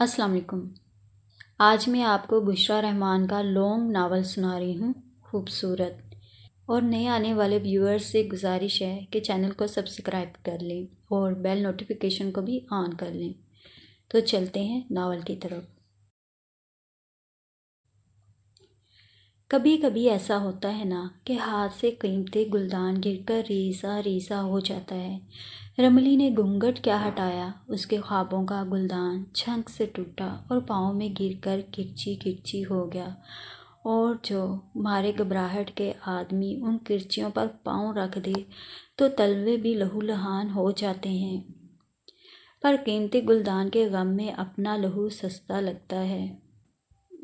السلام علیکم۔ آج میں آپ کو بشریٰ رحمان کا لانگ ناول سنا رہی ہوں، خوبصورت۔ اور نئے آنے والے ویورز سے گزارش ہے کہ چینل کو سبسکرائب کر لیں اور بیل نوٹیفیکیشن کو بھی آن کر لیں۔ تو چلتے ہیں ناول کی طرف۔ کبھی کبھی ایسا ہوتا ہے نا کہ ہاتھ سے قیمتی گلدان گر کر ریزہ ریزہ ہو جاتا ہے۔ رملی نے گھونگھٹ کیا ہٹایا، اس کے خوابوں کا گلدان چھنک سے ٹوٹا اور پاؤں میں گر کر کرچی کرچی ہو گیا، اور جو مارے گھبراہٹ کے آدمی ان کرچیوں پر پاؤں رکھ دے تو تلوے بھی لہو لہان ہو جاتے ہیں۔ پر قیمتی گلدان کے غم میں اپنا لہو سستا لگتا ہے۔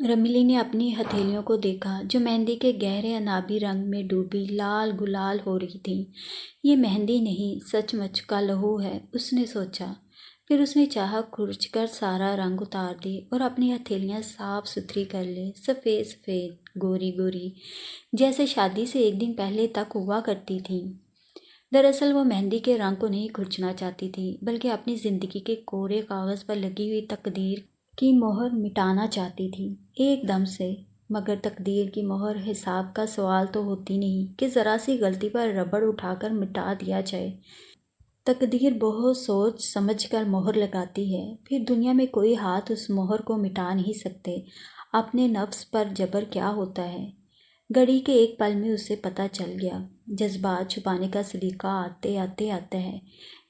رملی نے اپنی ہتھیلیوں کو دیکھا جو مہندی کے گہرے عنابی رنگ میں ڈوبی لال گلال ہو رہی تھیں۔ یہ مہندی نہیں، سچ مچ کا لہو ہے، اس نے سوچا۔ پھر اس نے چاہا کھرچ کر سارا رنگ اتار دے اور اپنی ہتھیلیاں صاف ستھری کر لے، سفید سفید، گوری گوری، جیسے شادی سے ایک دن پہلے تک ہوا کرتی تھیں۔ دراصل وہ مہندی کے رنگ کو نہیں کھرچنا چاہتی تھی، بلکہ اپنی زندگی کے کورے کاغذ پر لگی ہوئی تقدیر کی مہر مٹانا چاہتی تھی، ایک دم سے۔ مگر تقدیر کی مہر حساب کا سوال تو ہوتی نہیں کہ ذرا سی غلطی پر ربڑ اٹھا کر مٹا دیا جائے۔ تقدیر بہت سوچ سمجھ کر مہر لگاتی ہے، پھر دنیا میں کوئی ہاتھ اس مہر کو مٹا نہیں سکتے۔ اپنے نفس پر جبر کیا ہوتا ہے، گھڑی کے ایک پل میں اسے پتہ چل گیا۔ جذبات چھپانے کا سلیقہ آتے آتے آتا ہے۔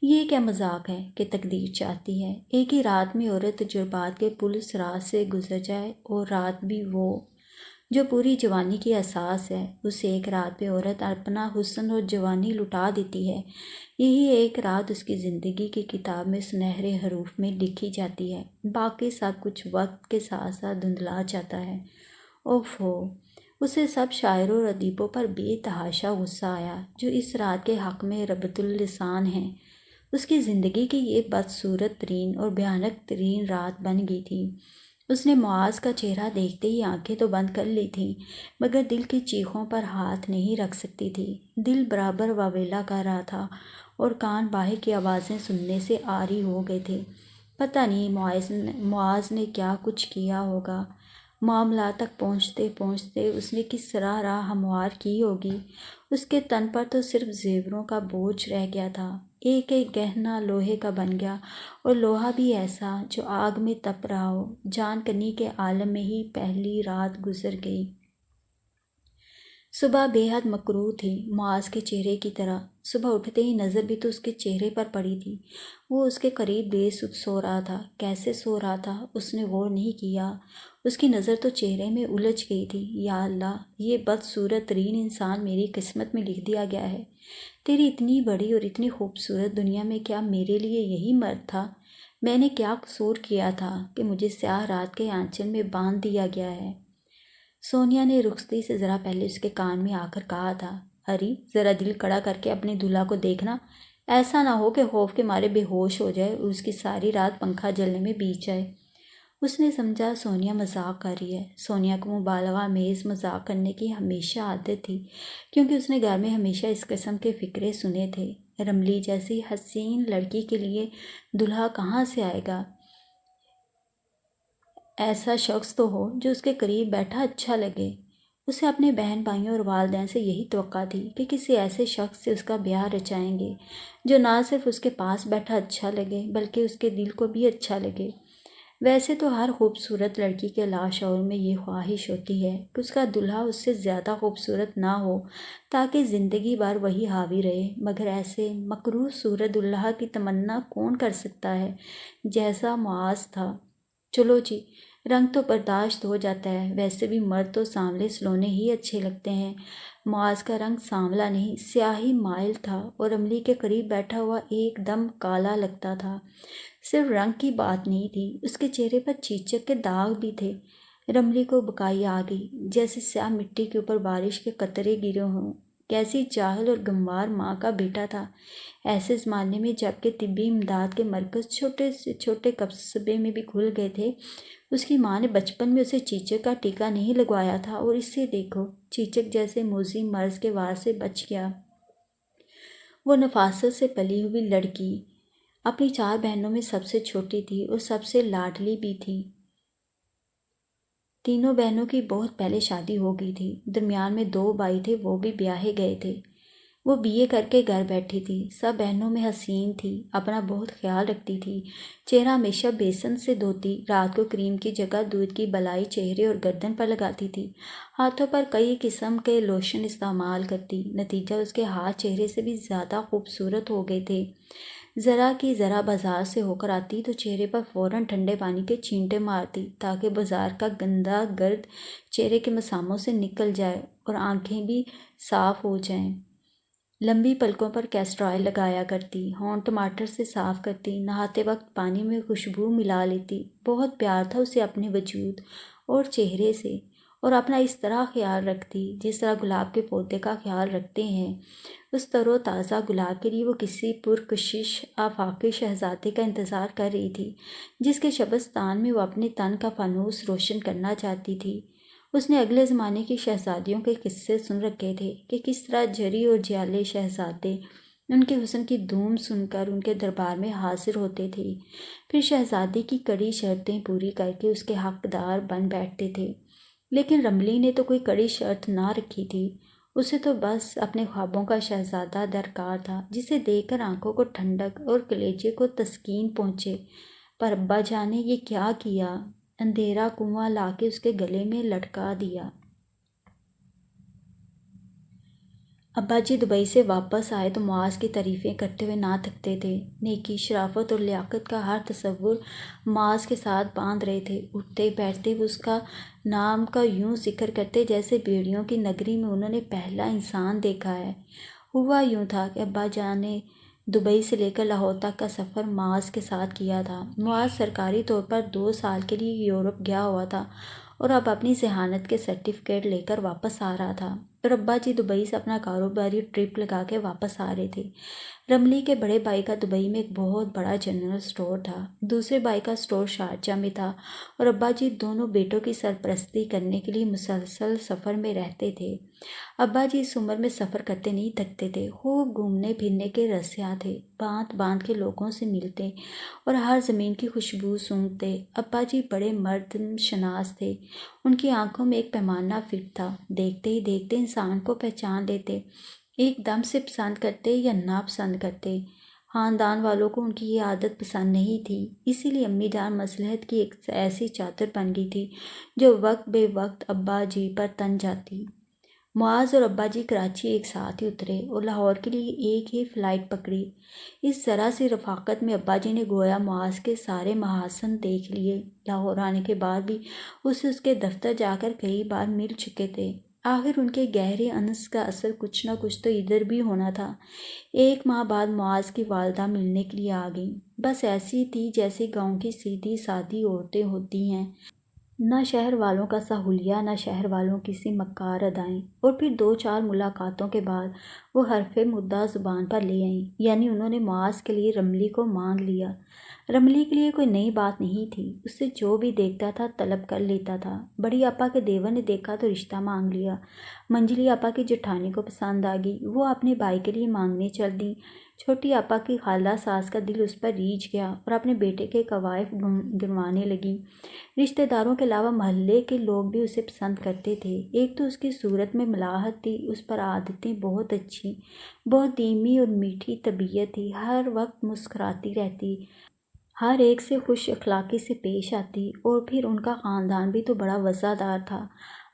یہ کیا مذاق ہے کہ تقدیر چاہتی ہے ایک ہی رات میں عورت تجربات کے پل سرات سے گزر جائے، اور رات بھی وہ جو پوری جوانی کی اساس ہے۔ اس ایک رات پہ عورت اپنا حسن اور جوانی لٹا دیتی ہے۔ یہی ایک رات اس کی زندگی کی کتاب میں سنہرے حروف میں لکھی جاتی ہے، باقی سب کچھ وقت کے ساتھ ساتھ دھندلا جاتا ہے۔ اوف ہو، اسے سب شاعروں اور ادیبوں پر بے تحاشا غصہ آیا جو اس رات کے حق میں ربط اللسان ہیں۔ اس کی زندگی کی یہ بدصورت ترین اور بھیانک ترین رات بن گئی تھی۔ اس نے معاذ کا چہرہ دیکھتے ہی آنکھیں تو بند کر لی تھیں، مگر دل کی چیخوں پر ہاتھ نہیں رکھ سکتی تھی۔ دل برابر واویلا کر رہا تھا اور کان باہر کی آوازیں سننے سے عاری ہو گئے تھے۔ پتہ نہیں معاذ نے کیا کچھ کیا ہوگا، معاملات تک پہنچتے پہنچتے اس نے کس طرح راہ ہموار کی ہوگی۔ اس کے تن پر تو صرف زیوروں کا بوجھ رہ گیا تھا، ایک ایک گہنا لوہے کا بن گیا، اور لوہا بھی ایسا جو آگ میں تپ رہا ہو۔ جان کنی کے عالم میں ہی پہلی رات گزر گئی۔ صبح بے حد مکروہ تھی، معاذ کے چہرے کی طرح۔ صبح اٹھتے ہی نظر بھی تو اس کے چہرے پر پڑی تھی۔ وہ اس کے قریب بے سدھ سو رہا تھا۔ کیسے سو رہا تھا اس نے غور نہیں کیا۔ اس کی نظر تو چہرے میں الجھ گئی تھی۔ یا اللہ، یہ بدصورت ترین انسان میری قسمت میں لکھ دیا گیا ہے۔ تیری اتنی بڑی اور اتنی خوبصورت دنیا میں کیا میرے لیے یہی مرد تھا؟ میں نے کیا قصور کیا تھا کہ مجھے سیاہ رات کے آنچل میں باندھ دیا گیا ہے؟ سونیا نے رخصتی سے ذرا پہلے اس کے کان میں آ کر کہا تھا، ہری ذرا دل کڑا کر کے اپنے دلہا کو دیکھنا، ایسا نہ ہو کہ خوف کے مارے بے ہوش ہو جائے اور اس کی ساری رات پنکھا جلنے میں بیت جائے۔ اس نے سمجھا سونیا مذاق کر رہی ہے۔ سونیا کو مبالغہ آمیز مذاق کرنے کی ہمیشہ عادت تھی، کیونکہ اس نے گھر میں ہمیشہ اس قسم کے فقرے سنے تھے۔ رملی جیسی حسین لڑکی کے لیے دلہا کہاں سے آئے گا؟ ایسا شخص تو ہو جو اس کے قریب بیٹھا اچھا لگے۔ اسے اپنے بہن بھائیوں اور والدین سے یہی توقع تھی کہ کسی ایسے شخص سے اس کا بیاہ رچائیں گے جو نہ صرف اس کے پاس بیٹھا اچھا لگے بلکہ اس کے دل کو بھی اچھا لگے۔ ویسے تو ہر خوبصورت لڑکی کے لاشعور میں یہ خواہش ہوتی ہے کہ اس کا دلہا اس سے زیادہ خوبصورت نہ ہو تاکہ زندگی بھر وہی حاوی رہے، مگر ایسے مکروہ صورت دلہا کی تمنا کون کر سکتا ہے جیسا معاذ تھا؟ چلو جی، رنگ تو برداشت ہو جاتا ہے، ویسے بھی مرد تو سانولے سلونے ہی اچھے لگتے ہیں۔ معاذ کا رنگ سانولا نہیں، سیاہی مائل تھا، اور رملی کے قریب بیٹھا ہوا ایک دم کالا لگتا تھا۔ صرف رنگ کی بات نہیں تھی، اس کے چہرے پر چیچک کے داغ بھی تھے۔ رملی کو بکائی آ گئی، جیسے سیاہ مٹی کے اوپر بارش کے قطرے گرے ہوں۔ کیسی جاہل اور گنوار ماں کا بیٹا تھا۔ ایسے زمانے میں جب کہ طبی امداد کے مرکز چھوٹے سے چھوٹے قصبے میں بھی کھل گئے تھے، اس کی ماں نے بچپن میں اسے چیچک کا ٹیکہ نہیں لگوایا تھا، اور اسے دیکھو، چیچک جیسے موذی مرض کے وار سے بچ گیا۔ وہ نفاست سے پلی ہوئی لڑکی اپنی 4 بہنوں میں سب سے چھوٹی تھی اور سب سے لاڈلی بھی تھی۔ تینوں بہنوں کی بہت پہلے شادی ہو گئی تھی۔ درمیان میں 2 بھائی تھے، وہ بھی بیاہے گئے تھے۔ وہ BA کر کے گھر بیٹھی تھی۔ سب بہنوں میں حسین تھی، اپنا بہت خیال رکھتی تھی، چہرہ ہمیشہ بیسن سے دھوتی، رات کو کریم کی جگہ دودھ کی بلائی چہرے اور گردن پر لگاتی تھی، ہاتھوں پر کئی قسم کے لوشن استعمال کرتی۔ نتیجہ اس کے ہاتھ چہرے سے بھی زیادہ خوبصورت ہو گئے تھے۔ ذرا بازار سے ہو کر آتی تو چہرے پر فوراً ٹھنڈے پانی کے چھینٹے مارتی تاکہ بازار کا گندا گرد چہرے کے مساموں سے نکل جائے اور آنکھیں بھی صاف ہو جائیں۔ لمبی پلکوں پر کیسٹر آئل لگایا کرتی، ہونٹ ٹماٹر سے صاف کرتی، نہاتے وقت پانی میں خوشبو ملا لیتی۔ بہت پیار تھا اسے اپنے وجود اور چہرے سے، اور اپنا اس طرح خیال رکھتی جس طرح گلاب کے پودے کا خیال رکھتے ہیں۔ اس تر و تازہ گلاب کے لیے وہ کسی پرکشش آفاقی شہزادے کا انتظار کر رہی تھی، جس کے شبستان میں وہ اپنے تن کا فانوس روشن کرنا چاہتی تھی۔ اس نے اگلے زمانے کی شہزادیوں کے قصے سن رکھے تھے کہ کس طرح جری اور جیالے شہزادے ان کے حسن کی دھوم سن کر ان کے دربار میں حاضر ہوتے تھے، پھر شہزادی کی کڑی شرطیں پوری کر کے اس کے حقدار بن بیٹھتے تھے۔ لیکن رملی نے تو کوئی کڑی شرط نہ رکھی تھی، اسے تو بس اپنے خوابوں کا شہزادہ درکار تھا جسے دیکھ کر آنکھوں کو ٹھنڈک اور کلیجے کو تسکین پہنچے۔ پر ابا جان نے یہ کیا کیا؟ اندھیرا کنواں لا کے اس کے گلے میں لٹکا دیا۔ ابا جی دبئی سے واپس آئے تو معاذ کی تعریفیں کرتے ہوئے نہ تھکتے تھے۔ نیکی، شرافت اور لیاقت کا ہر تصور معاذ کے ساتھ باندھ رہے تھے۔ اٹھتے بیٹھتے وہ اس کا نام کا یوں ذکر کرتے جیسے بیڑیوں کی نگری میں انہوں نے پہلا انسان دیکھا ہے۔ ہوا یوں تھا کہ ابا جان نے دبئی سے لے کر لاہور تک کا سفر معاذ کے ساتھ کیا تھا۔ معاذ سرکاری طور پر 2 سال کے لیے یورپ گیا ہوا تھا اور اب اپنی ذہانت کے سرٹیفکیٹ لے کر واپس آ رہا تھا، اور ابا جی دبئی سے اپنا کاروباری ٹرپ لگا کے واپس آ رہے تھے۔ رملی کے بڑے بھائی کا دبئی میں ایک بہت بڑا جنرل سٹور تھا، دوسرے بھائی کا سٹور شارجہ میں تھا، اور ابا جی دونوں بیٹوں کی سرپرستی کرنے کے لیے مسلسل سفر میں رہتے تھے۔ ابا جی اس عمر میں سفر کرتے نہیں تھکتے تھے، خوب گھومنے پھرنے کے رسیاں تھے، باندھ باندھ کے لوگوں سے ملتے اور ہر زمین کی خوشبو سونگھتے۔ ابا جی بڑے مرد شناس تھے، ان کی آنکھوں میں ایک پیمانہ فٹ تھا، دیکھتے ہی دیکھتے انسان کو پہچان لیتے، ایک دم سے پسند کرتے یا ناپسند کرتے۔ خاندان والوں کو ان کی یہ عادت پسند نہیں تھی، اسی لیے امی جان مصلحت کی ایک ایسی چادر بن گئی تھی جو وقت بے وقت ابا جی پر تن جاتی۔ معاذ اور ابا جی کراچی ایک ساتھ ہی اترے اور لاہور کے لیے ایک ہی فلائٹ پکڑی۔ اس ذرا سی رفاقت میں ابا جی نے گویا معاذ کے سارے محاسن دیکھ لیے۔ لاہور آنے کے بعد بھی اسے اس کے دفتر جا کر کئی بار مل چکے تھے۔ آخر ان کے گہرے انس کا اثر کچھ نہ کچھ تو ادھر بھی ہونا تھا۔ 1 ماہ بعد معاذ کی والدہ ملنے کے لیے آ گئیں، بس ایسی تھی جیسے گاؤں کی سیدھی سادی عورتیں ہوتی ہیں، نہ شہر والوں کا سا حلیہ، نہ شہر والوں کی سی مکار ادائیں۔ اور پھر 2-4 ملاقاتوں کے بعد وہ حرف مدعا زبان پر لے آئیں، یعنی انہوں نے معاذ کے لیے رملی کو مانگ لیا۔ رملی کے لیے کوئی نئی بات نہیں تھی، اس سے جو بھی دیکھتا تھا طلب کر لیتا تھا۔ بڑی آپا کے دیور نے دیکھا تو رشتہ مانگ لیا، منجلی آپا کی جٹھانی کو پسند آ گئی، وہ اپنے بھائی کے لیے مانگنے چل دیں، چھوٹی آپا کی خالہ ساس کا دل اس پر ریجھ گیا اور اپنے بیٹے کے قوائف گنوانے لگیں۔ رشتہ داروں کے علاوہ محلے کے لوگ بھی اسے پسند کرتے تھے۔ ایک تو اس کی صورت میں ملاحت تھی، اس پر عادتیں بہت اچھی، بہت دھیمی اور میٹھی طبیعت تھی، ہر وقت مسکراتی رہتی، ہر ایک سے خوش اخلاقی سے پیش آتی، اور پھر ان کا خاندان بھی تو بڑا وفادار تھا۔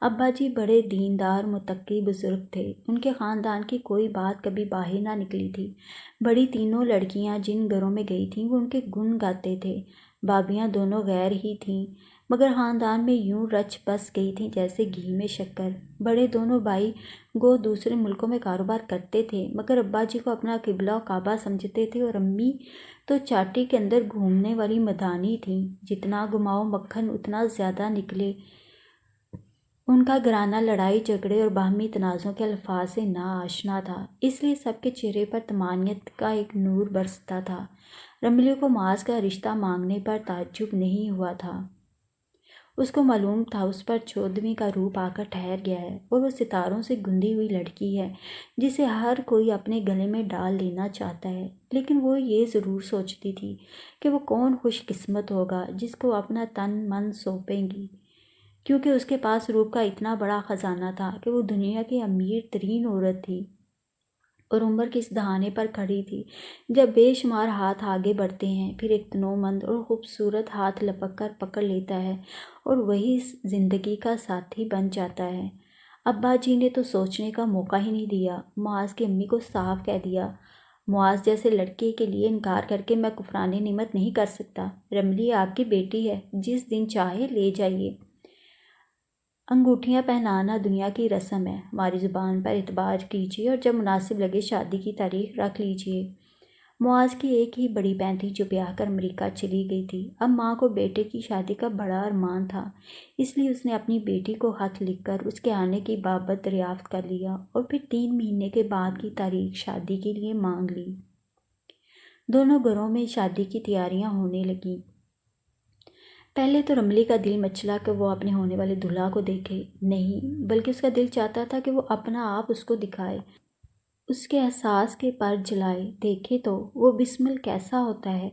ابا جی بڑے دیندار متقی بزرگ تھے، ان کے خاندان کی کوئی بات کبھی باہر نہ نکلی تھی۔ بڑی تینوں لڑکیاں جن گھروں میں گئی تھیں وہ ان کے گن گاتے تھے، بھابیاں دونوں غیر ہی تھیں، مگر خاندان میں یوں رچ بس گئی تھیں جیسے گھی میں شکر۔ بڑے دونوں بھائی گو دوسرے ملکوں میں کاروبار کرتے تھے، مگر ابا جی کو اپنا قبلہ و کعبہ سمجھتے تھے، اور امی تو چاٹی کے اندر گھومنے والی مدانی تھیں، جتنا گھماؤ مکھن اتنا زیادہ نکلے۔ ان کا گھرانہ لڑائی جھگڑے اور باہمی تنازع کے الفاظ سے ناآشنا تھا، اس لیے سب کے چہرے پر طمانینت کا ایک نور برستا تھا۔ رملی کو معاذ کا رشتہ مانگنے پر تعجب نہیں ہوا تھا، اس کو معلوم تھا اس پر چودھویں کا روپ آ کر ٹھہر گیا ہے اور وہ ستاروں سے گندھی ہوئی لڑکی ہے جسے ہر کوئی اپنے گلے میں ڈال لینا چاہتا ہے، لیکن وہ یہ ضرور سوچتی تھی کہ وہ کون خوش قسمت ہوگا جس کو اپنا تن من سونپیں گی، کیونکہ اس کے پاس روپ کا اتنا بڑا خزانہ تھا کہ وہ دنیا کی امیر ترین عورت تھی اور عمر کے اس دہانے پر کھڑی تھی جب بے شمار ہاتھ آگے بڑھتے ہیں، پھر ایک تنومند اور خوبصورت ہاتھ لپک کر پکڑ لیتا ہے اور وہی زندگی کا ساتھی بن جاتا ہے۔ ابا جی نے تو سوچنے کا موقع ہی نہیں دیا، معاذ کی امی کو صاف کہہ دیا، معاذ جیسے لڑکے کے لیے انکار کر کے میں کفران نعمت نہیں کر سکتا۔ رملی آپ کی بیٹی ہے، جس دن چاہے لے جائیے۔ انگوٹھیاں پہنانا دنیا کی رسم ہے، ہماری زبان پر اعتبار کیجیے اور جب مناسب لگے شادی کی تاریخ رکھ لیجیے۔ معاذ کی ایک ہی بڑی بہن تھی جو بیاہ کر امریکہ چلی گئی تھی۔ اب ماں کو بیٹے کی شادی کا بڑا ارمان تھا، اس لیے اس نے اپنی بیٹی کو خط لکھ کر اس کے آنے کی بابت دریافت کر لیا اور پھر 3 مہینے کے بعد کی تاریخ شادی کے لیے مانگ لی۔ دونوں گھروں میں شادی کی تیاریاں ہونے لگیں۔ پہلے تو رملی کا دل مچلا کہ وہ اپنے ہونے والے دلہا کو دیکھے نہیں، بلکہ اس کا دل چاہتا تھا کہ وہ اپنا آپ اس کو دکھائے، اس کے احساس کے پر جلائے، دیکھے تو وہ بسمل کیسا ہوتا ہے۔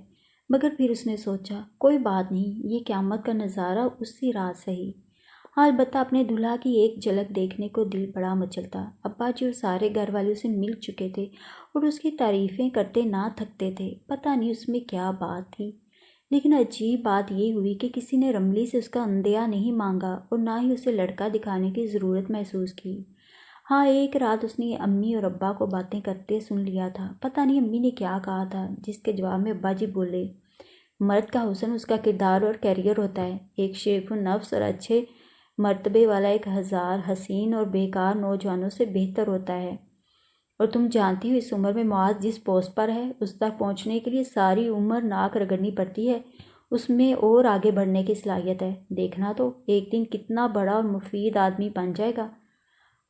مگر پھر اس نے سوچا کوئی بات نہیں، یہ قیامت کا نظارہ اسی رات صحیح۔ البتہ اپنے دلہا کی ایک جھلک دیکھنے کو دل بڑا مچلتا۔ ابا جی اور سارے گھر والے اسے مل چکے تھے اور اس کی تعریفیں کرتے نہ تھکتے تھے، پتہ نہیں اس میں کیا بات تھی، لیکن عجیب بات یہ ہوئی کہ کسی نے رملی سے اس کا اندیہ نہیں مانگا اور نہ ہی اسے لڑکا دکھانے کی ضرورت محسوس کی۔ ہاں، ایک رات اس نے امی اور ابا کو باتیں کرتے سن لیا تھا، پتہ نہیں امی نے کیا کہا تھا، جس کے جواب میں ابا جی بولے، مرد کا حسن اس کا کردار اور کیریئر ہوتا ہے، ایک شریف النفس اور اچھے مرتبے والا 1000 حسین اور بیکار نوجوانوں سے بہتر ہوتا ہے، اور تم جانتی ہو اس عمر میں معاذ جس پوسٹ پر ہے اس تک پہنچنے کے لیے ساری عمر ناک رگڑنی پڑتی ہے، اس میں اور آگے بڑھنے کی صلاحیت ہے، دیکھنا تو ایک دن کتنا بڑا اور مفید آدمی بن جائے گا۔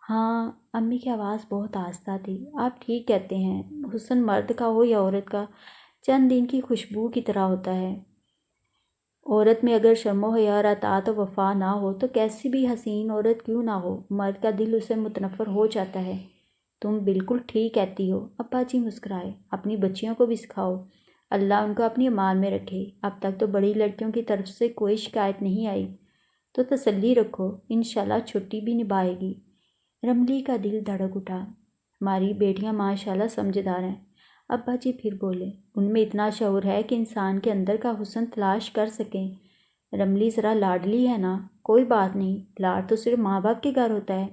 ہاں، امی کی آواز بہت آہستہ تھی، آپ ٹھیک کہتے ہیں، حسن مرد کا ہو یا عورت کا چند دن کی خوشبو کی طرح ہوتا ہے۔ عورت میں اگر شرم و حیا اور اطاعت و وفا نہ ہو تو کیسی بھی حسین عورت کیوں نہ ہو، مرد کا دل اسے متنفر ہو جاتا ہے۔ تم بالکل ٹھیک کہتی ہو، ابا جی مسکرائے، اپنی بچیوں کو بھی سکھاؤ، اللہ ان کو اپنی امان میں رکھے، اب تک تو بڑی لڑکیوں کی طرف سے کوئی شکایت نہیں آئی، تو تسلی رکھو، انشاءاللہ چھٹی بھی نبھائے گی۔ رملی کا دل دھڑک اٹھا، ہماری بیٹیاں ماشاءاللہ سمجھدار ہیں۔ ابا جی پھر بولے، ان میں اتنا شعور ہے کہ انسان کے اندر کا حسن تلاش کر سکیں۔ رملی ذرا لاڈلی ہے نا، کوئی بات نہیں، لاڈ تو صرف ماں باپ کے گھر ہوتا ہے۔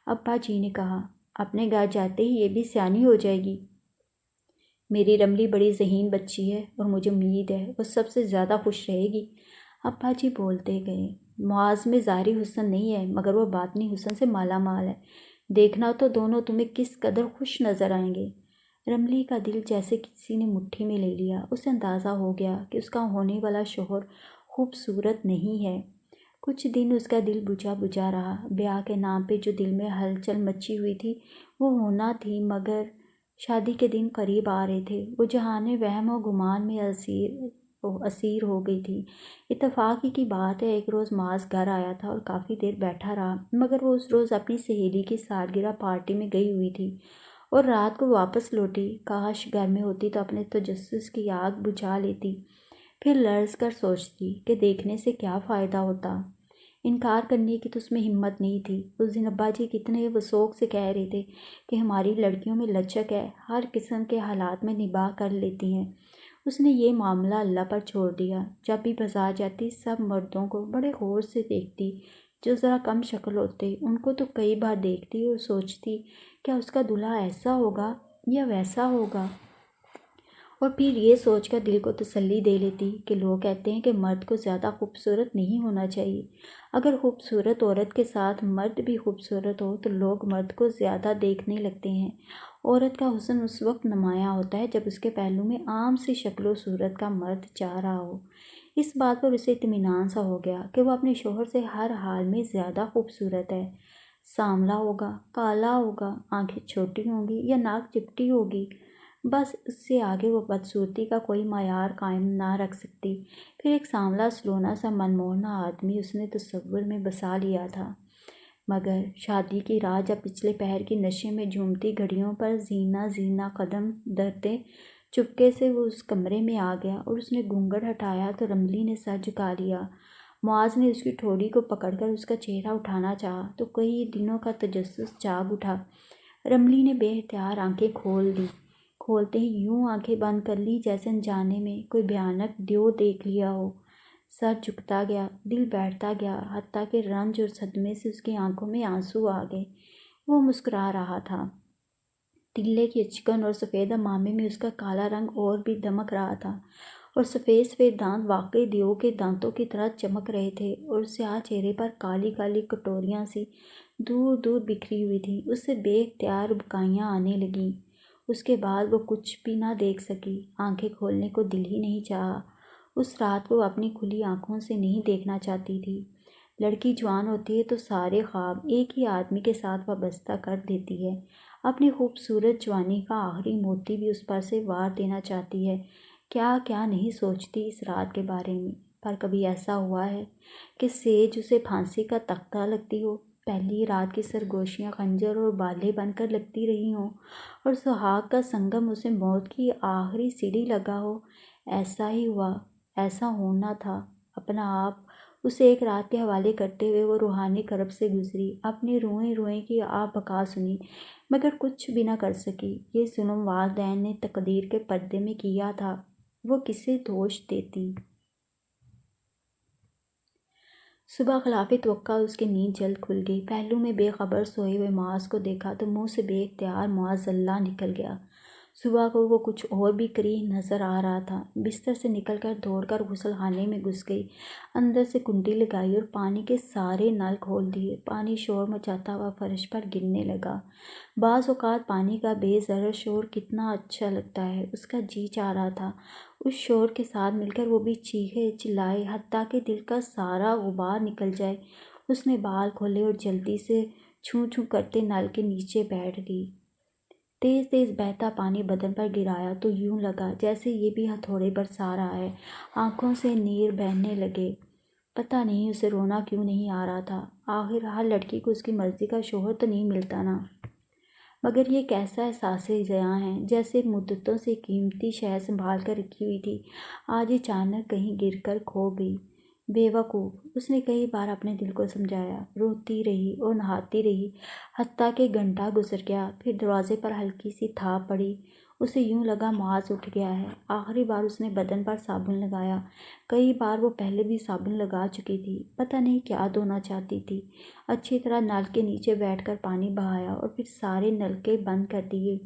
ابا جی نے کہا، اپنے گھر جاتے ہی یہ بھی سیانی ہو جائے گی۔ میری رملی بڑی ذہین بچی ہے اور مجھے امید ہے وہ سب سے زیادہ خوش رہے گی۔ ابا جی بولتے گئے، معاذ میں ظاہری حسن نہیں ہے مگر وہ باطنی حسن سے مالا مال ہے، دیکھنا تو دونوں تمہیں کس قدر خوش نظر آئیں گے۔ رملی کا دل جیسے کسی نے مٹھی میں لے لیا، اسے اندازہ ہو گیا کہ اس کا ہونے والا شوہر خوبصورت نہیں ہے۔ کچھ دن اس کا دل بجھا بجھا رہا، بیاہ کے نام پہ جو دل میں ہلچل مچی ہوئی تھی وہ ہونا تھی، مگر شادی کے دن قریب آ رہے تھے، وہ جہان وہم و گمان میں اسیر ہو گئی تھی۔ اتفاق ہی کی بات ہے، ایک روز معاذ گھر آیا تھا اور کافی دیر بیٹھا رہا، مگر وہ اس روز اپنی سہیلی کی سالگرہ پارٹی میں گئی ہوئی تھی اور رات کو واپس لوٹی۔ کاش گھر میں ہوتی تو اپنے تجسس کی آگ بجھا لیتی، پھر لرز کر سوچتی کہ دیکھنے سے کیا فائدہ ہوتا۔ انکار کرنے کی تو اس میں ہمت نہیں تھی۔ اس دن ابا جی کتنے وثوق سے کہہ رہے تھے کہ ہماری لڑکیوں میں لچک ہے، ہر قسم کے حالات میں نباہ کر لیتی ہیں۔ اس نے یہ معاملہ اللہ پر چھوڑ دیا۔ جب بھی بازار جاتی سب مردوں کو بڑے غور سے دیکھتی، جو ذرا کم شکل ہوتے ان کو تو کئی بار دیکھتی اور سوچتی کیا اس کا دلہا ایسا ہوگا یا ویسا ہوگا، اور پھر یہ سوچ کر دل کو تسلی دے لیتی کہ لوگ کہتے ہیں کہ مرد کو زیادہ خوبصورت نہیں ہونا چاہیے، اگر خوبصورت عورت کے ساتھ مرد بھی خوبصورت ہو تو لوگ مرد کو زیادہ دیکھنے لگتے ہیں۔ عورت کا حسن اس وقت نمایاں ہوتا ہے جب اس کے پہلو میں عام سی شکل و صورت کا مرد جا رہا ہو۔ اس بات پر اسے اطمینان سا ہو گیا کہ وہ اپنے شوہر سے ہر حال میں زیادہ خوبصورت ہے، سانولا ہوگا، کالا ہوگا، آنکھیں چھوٹی ہوں گی یا ناک چپٹی ہوگی، بس اس سے آگے وہ بدصورتی کا کوئی معیار قائم نہ رکھ سکتی۔ پھر ایک سانولا سلونا سا منموہنا آدمی اس نے تصور میں بسا لیا تھا، مگر شادی کی رات جب پچھلے پہر کی نشے میں جھومتی گھڑیوں پر زینہ زینہ قدم دھرتے چپکے سے وہ اس کمرے میں آ گیا اور اس نے گھونگھٹ ہٹایا تو رملی نے سر جھکا لیا۔ معاذ نے اس کی ٹھوڑی کو پکڑ کر اس کا چہرہ اٹھانا چاہا تو کئی دنوں کا تجسس جاگ اٹھا۔ رملی نے بے اختیار آنکھیں کھول دی، کھولتے ہی یوں آنکھیں بند کر لی جیسے انجانے میں کوئی بھیانک دیو دیکھ لیا ہو۔ سر جھکتا گیا، دل بیٹھتا گیا، حتیٰ کہ رنج اور صدمے سے اس کی آنکھوں میں آنسو آ گئے۔ وہ مسکرا رہا تھا، تلے کی اچکن اور سفید امامے میں اس کا کالا رنگ اور بھی دمک رہا تھا، اور سفید سفید دانت واقعی دیو کے دانتوں کی طرح چمک رہے تھے، اور سیاہ چہرے پر کالی کالی کٹوریاں سی دور دور بکھری ہوئی تھیں۔ اس سے بے اختیار ابکائیاں آنے لگیں۔ اس کے بعد وہ کچھ بھی نہ دیکھ سکی، آنکھیں کھولنے کو دل ہی نہیں چاہا۔ اس رات کو اپنی کھلی آنکھوں سے نہیں دیکھنا چاہتی تھی۔ لڑکی جوان ہوتی ہے تو سارے خواب ایک ہی آدمی کے ساتھ وابستہ کر دیتی ہے، اپنی خوبصورت جوانی کا آخری موتی بھی اس پر سے وار دینا چاہتی ہے۔ کیا کیا نہیں سوچتی اس رات کے بارے میں۔ پر کبھی ایسا ہوا ہے کہ سیج اسے پھانسی کا تختہ لگتی ہو، پہلی رات کی سرگوشیاں خنجر اور بالیں بن کر لگتی رہی ہوں، اور سہاگ کا سنگم اسے موت کی آخری سیڑھی لگا ہو؟ ایسا ہی ہوا، ایسا ہونا تھا۔ اپنا آپ اسے ایک رات کے حوالے کرتے ہوئے وہ روحانی کرب سے گزری، اپنے روئیں روئیں کی آہ بکا سنی، مگر کچھ بھی نہ کر سکی۔ یہ ظلم والدین نے تقدیر کے پردے میں کیا تھا، وہ کسے دوش دیتی؟ صبح خلاف توقع اس کی نیند جلد کھل گئی۔ پہلو میں بے خبر سوئے ہوئے معاذ کو دیکھا تو منہ سے بے اختیار معاذ اللہ نکل گیا۔ صبح کو وہ کچھ اور بھی کریہ نظر آ رہا تھا۔ بستر سے نکل کر دوڑ کر غسل خانے میں گھس گئی، اندر سے کنڈی لگائی اور پانی کے سارے نل کھول دیے۔ پانی شور مچاتا ہوا فرش پر گرنے لگا۔ بعض اوقات پانی کا بے ضرر شور کتنا اچھا لگتا ہے۔ اس کا جی چاہ رہا تھا اس شور کے ساتھ مل کر وہ بھی چیخے چلائے، حتیٰ کہ دل کا سارا غبار نکل جائے۔ اس نے بال کھولے اور جلدی سے چھو چھو کرتے نل کے نیچے بیٹھ گئی۔ تیز تیز بہتا پانی بدن پر گرایا تو یوں لگا جیسے یہ بھی ہتھوڑے برسا رہا ہے۔ آنکھوں سے نیر بہنے لگے۔ پتہ نہیں اسے رونا کیوں نہیں آ رہا تھا۔ آخر ہر لڑکی کو اس کی مرضی کا شوہر تو نہیں ملتا نا، مگر یہ کیسا احساس زیاں ہے، جیسے مدتوں سے قیمتی شے سنبھال کر رکھی ہوئی تھی، آج اچانک کہیں گر کر کھو گئی۔ بے وقوف، اس نے کئی بار اپنے دل کو سمجھایا۔ روتی رہی اور نہاتی رہی، حتیٰ کہ گھنٹہ گزر گیا۔ پھر دروازے پر ہلکی سی تھاپ پڑی، اسے یوں لگا معاذ اٹھ گیا ہے۔ آخری بار اس نے بدن پر صابن لگایا، کئی بار وہ پہلے بھی صابن لگا چکی تھی، پتہ نہیں کیا دھونا چاہتی تھی۔ اچھی طرح نل کے نیچے بیٹھ کر پانی بہایا اور پھر سارے نلکے بند کر دیے۔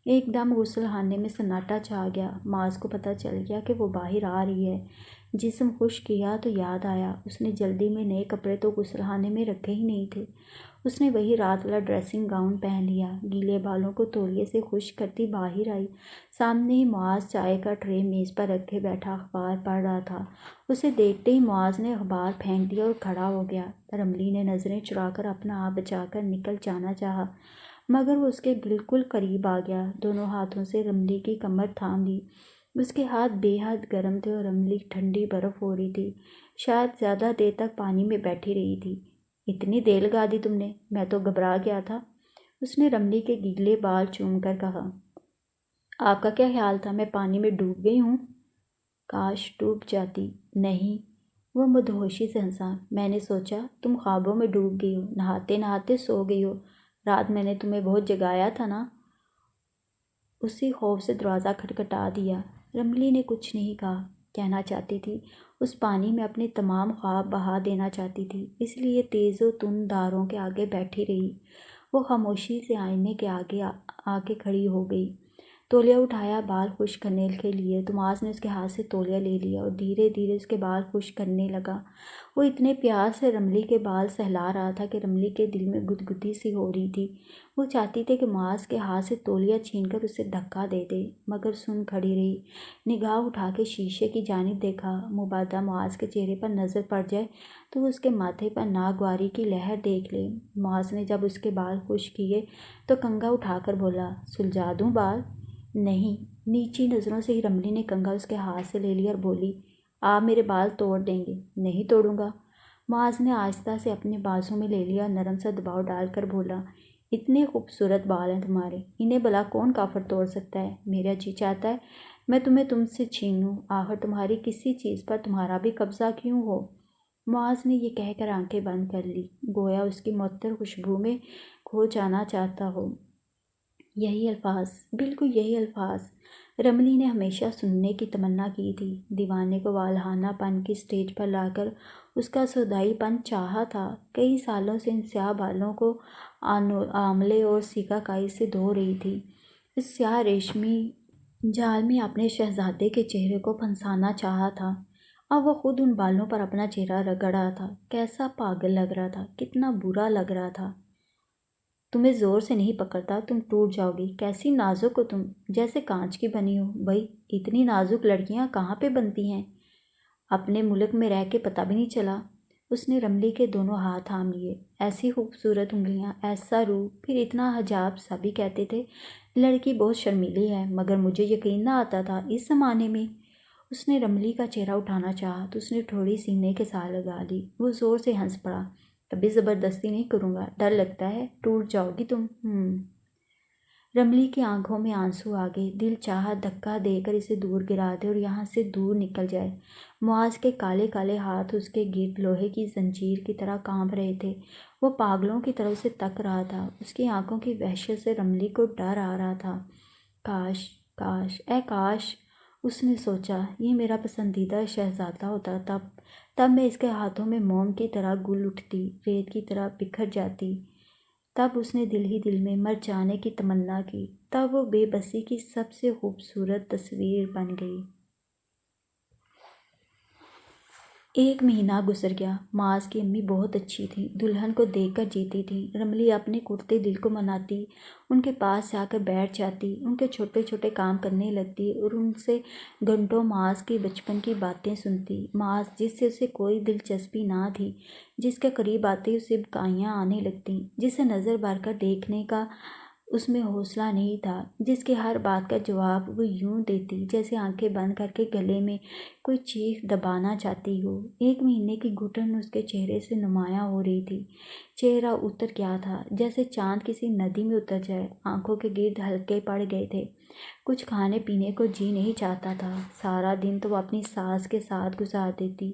ایک دم غسل خانے میں سناٹا چھا گیا۔ معاذ کو پتہ چل گیا کہ وہ باہر آ رہی ہے۔ جسم خشک کیا تو یاد آیا، اس نے جلدی میں نئے کپڑے تو غسل خانے میں رکھے ہی نہیں تھے۔ اس نے وہی رات والا ڈریسنگ گاؤن پہن لیا، گیلے بالوں کو تولیے سے خشک کرتی باہر آئی۔ سامنے ہی معاذ چائے کا ٹرے میز پر رکھے بیٹھا اخبار پڑھ رہا تھا۔ اسے دیکھتے ہی معاذ نے اخبار پھینک دیا اور کھڑا ہو گیا۔ رملی نے نظریں چرا کر اپنا آپ بچا کر نکل جانا چاہا، مگر وہ اس کے بالکل قریب آ گیا، دونوں ہاتھوں سے رملی کی کمر تھام لی۔ اس کے ہاتھ بے حد گرم تھے اور رملی ٹھنڈی برف ہو رہی تھی، شاید زیادہ دیر تک پانی میں بیٹھی رہی تھی۔ اتنی دیر لگا دی تم نے، میں تو گھبرا گیا تھا، اس نے رملی کے گیلے بال چوم کر کہا۔ آپ کا کیا خیال تھا میں پانی میں ڈوب گئی ہوں؟ کاش ڈوب جاتی۔ نہیں، وہ مدہوشی سے ہنسا۔ میں نے سوچا تم خوابوں میں ڈوب گئی ہو، نہاتے نہاتے سو گئی ہو، رات میں نے تمہیں بہت جگایا تھا نا۔ اسی خوف سے دروازہ کھٹکھٹا دیا۔ رملی نے کچھ نہیں کہا، کہنا چاہتی تھی، اس پانی میں اپنے تمام خواب بہا دینا چاہتی تھی، اس لیے تیز و تند داروں کے آگے بیٹھی رہی۔ وہ خاموشی سے آئینے کے آگے آ کے کھڑی ہو گئی، تولیہ اٹھایا بال خشک کرنے کے لیے تو معاذ نے اس کے ہاتھ سے تولیہ لے لیا اور دھیرے دھیرے اس کے بال خشک کرنے لگا۔ وہ اتنے پیار سے رملی کے بال سہلا رہا تھا کہ رملی کے دل میں گدگدی سی ہو رہی تھی۔ وہ چاہتی تھی کہ معاذ کے ہاتھ سے تولیہ چھین کر اسے دھکا دے دے، مگر سن کھڑی رہی۔ نگاہ اٹھا کے شیشے کی جانب دیکھا، مبادا معاذ کے چہرے پر نظر پڑ جائے تو وہ اس کے ماتھے پر ناگواری کی لہر دیکھ لے۔ معاذ نے جب اس کے بال خشک کیے تو کنگھا اٹھا کر بولا، سلجھا دوں بال؟ نہیں، نیچی نظروں سے ہی رملی نے کنگھا اس کے ہاتھ سے لے لیا اور بولی، آپ میرے بال توڑ دیں گے؟ نہیں توڑوں گا۔ معاذ نے آہستہ سے اپنے بازو میں لے لیا اور نرم سا دباؤ ڈال کر بولا، اتنے خوبصورت بال ہیں تمہارے، انہیں بھلا کون کافر توڑ سکتا ہے؟ میرا جی چاہتا ہے میں تمہیں تم سے چھین لوں، آخر تمہاری کسی چیز پر تمہارا بھی قبضہ کیوں ہو؟ معاذ نے یہ کہہ کر آنکھیں بند کر لی، گویا اس کی معطر خوشبو میں کھو جانا چاہتا ہو۔ یہی الفاظ، بالکل یہی الفاظ رملی نے ہمیشہ سننے کی تمنا کی تھی۔ دیوانے کو والہانہ پن کی سٹیج پر لا کر اس کا سودائی پن چاہا تھا۔ کئی سالوں سے ان سیاہ بالوں کو آملے اور سیکا کائی سے دھو رہی تھی۔ اس سیاہ ریشمی جال میں اپنے شہزادے کے چہرے کو پھنسانا چاہا تھا۔ اب وہ خود ان بالوں پر اپنا چہرہ رگڑا تھا۔ کیسا پاگل لگ رہا تھا، کتنا برا لگ رہا تھا۔ تمہیں زور سے نہیں پکڑتا، تم ٹوٹ جاؤ گی۔ کیسی نازک ہو تم، جیسے کانچ کی بنی ہو۔ بھئی اتنی نازک لڑکیاں کہاں پہ بنتی ہیں؟ اپنے ملک میں رہ کے پتہ بھی نہیں چلا۔ اس نے رملی کے دونوں ہاتھ تھام لیے۔ ایسی خوبصورت انگلیاں، ایسا روپ، پھر اتنا حجاب، سبھی کہتے تھے لڑکی بہت شرمیلی ہے، مگر مجھے یقین نہ آتا تھا اس زمانے میں۔ اس نے رملی کا چہرہ اٹھانا چاہا تو اس نے تھوڑی سینے کے ساتھ لگا لی۔ وہ زور سے ہنس پڑا۔ ابھی زبردستی نہیں کروں گا، ڈر لگتا ہے ٹوٹ جاؤ گی تم۔ رملی کی آنکھوں میں آنسو آ گئے۔ دل چاہا دھکا دے کر اسے دور گرا دے اور یہاں سے دور نکل جائے۔ معاذ کے کالے کالے ہاتھ اس کے گرد لوہے کی زنجیر کی طرح کانپ رہے تھے۔ وہ پاگلوں کی طرح اسے تک رہا تھا۔ اس کی آنکھوں کی وحشت سے رملی کو ڈر آ رہا تھا۔ کاش، کاش، اے کاش، اس نے سوچا، یہ میرا پسندیدہ شہزادہ ہوتا تب میں اس کے ہاتھوں میں موم کی طرح گل اٹھتی، ریت کی طرح بکھر جاتی۔ تب اس نے دل ہی دل میں مر جانے کی تمنا کی۔ تب وہ بے بسی کی سب سے خوبصورت تصویر بن گئی۔ 1 مہینہ گزر گیا۔ معاذ کی امی بہت اچھی تھیں، دلہن کو دیکھ کر جیتی تھیں۔ رملی اپنے کرتے دل کو مناتی، ان کے پاس جا کر بیٹھ جاتی، ان کے چھوٹے چھوٹے کام کرنے لگتی اور ان سے گھنٹوں معاذ کی بچپن کی باتیں سنتی۔ معاذ جس سے اسے کوئی دلچسپی نہ تھی، جس کے قریب آتے ہی اسے بکائیاں آنے لگتیں، جسے نظر بھر کر دیکھنے کا اس میں حوصلہ نہیں تھا، جس کی ہر بات کا جواب وہ یوں دیتی جیسے آنکھیں بند کر کے گلے میں کوئی چیخ دبانا چاہتی ہو۔ 1 مہینے کی گھٹن اس کے چہرے سے نمایاں ہو رہی تھی۔ چہرہ اتر گیا تھا، جیسے چاند کسی ندی میں اتر جائے۔ آنکھوں کے گرد ہلکے پڑ گئے تھے۔ کچھ کھانے پینے کو جی نہیں چاہتا تھا۔ سارا دن تو وہ اپنی ساس کے ساتھ گزار دیتی۔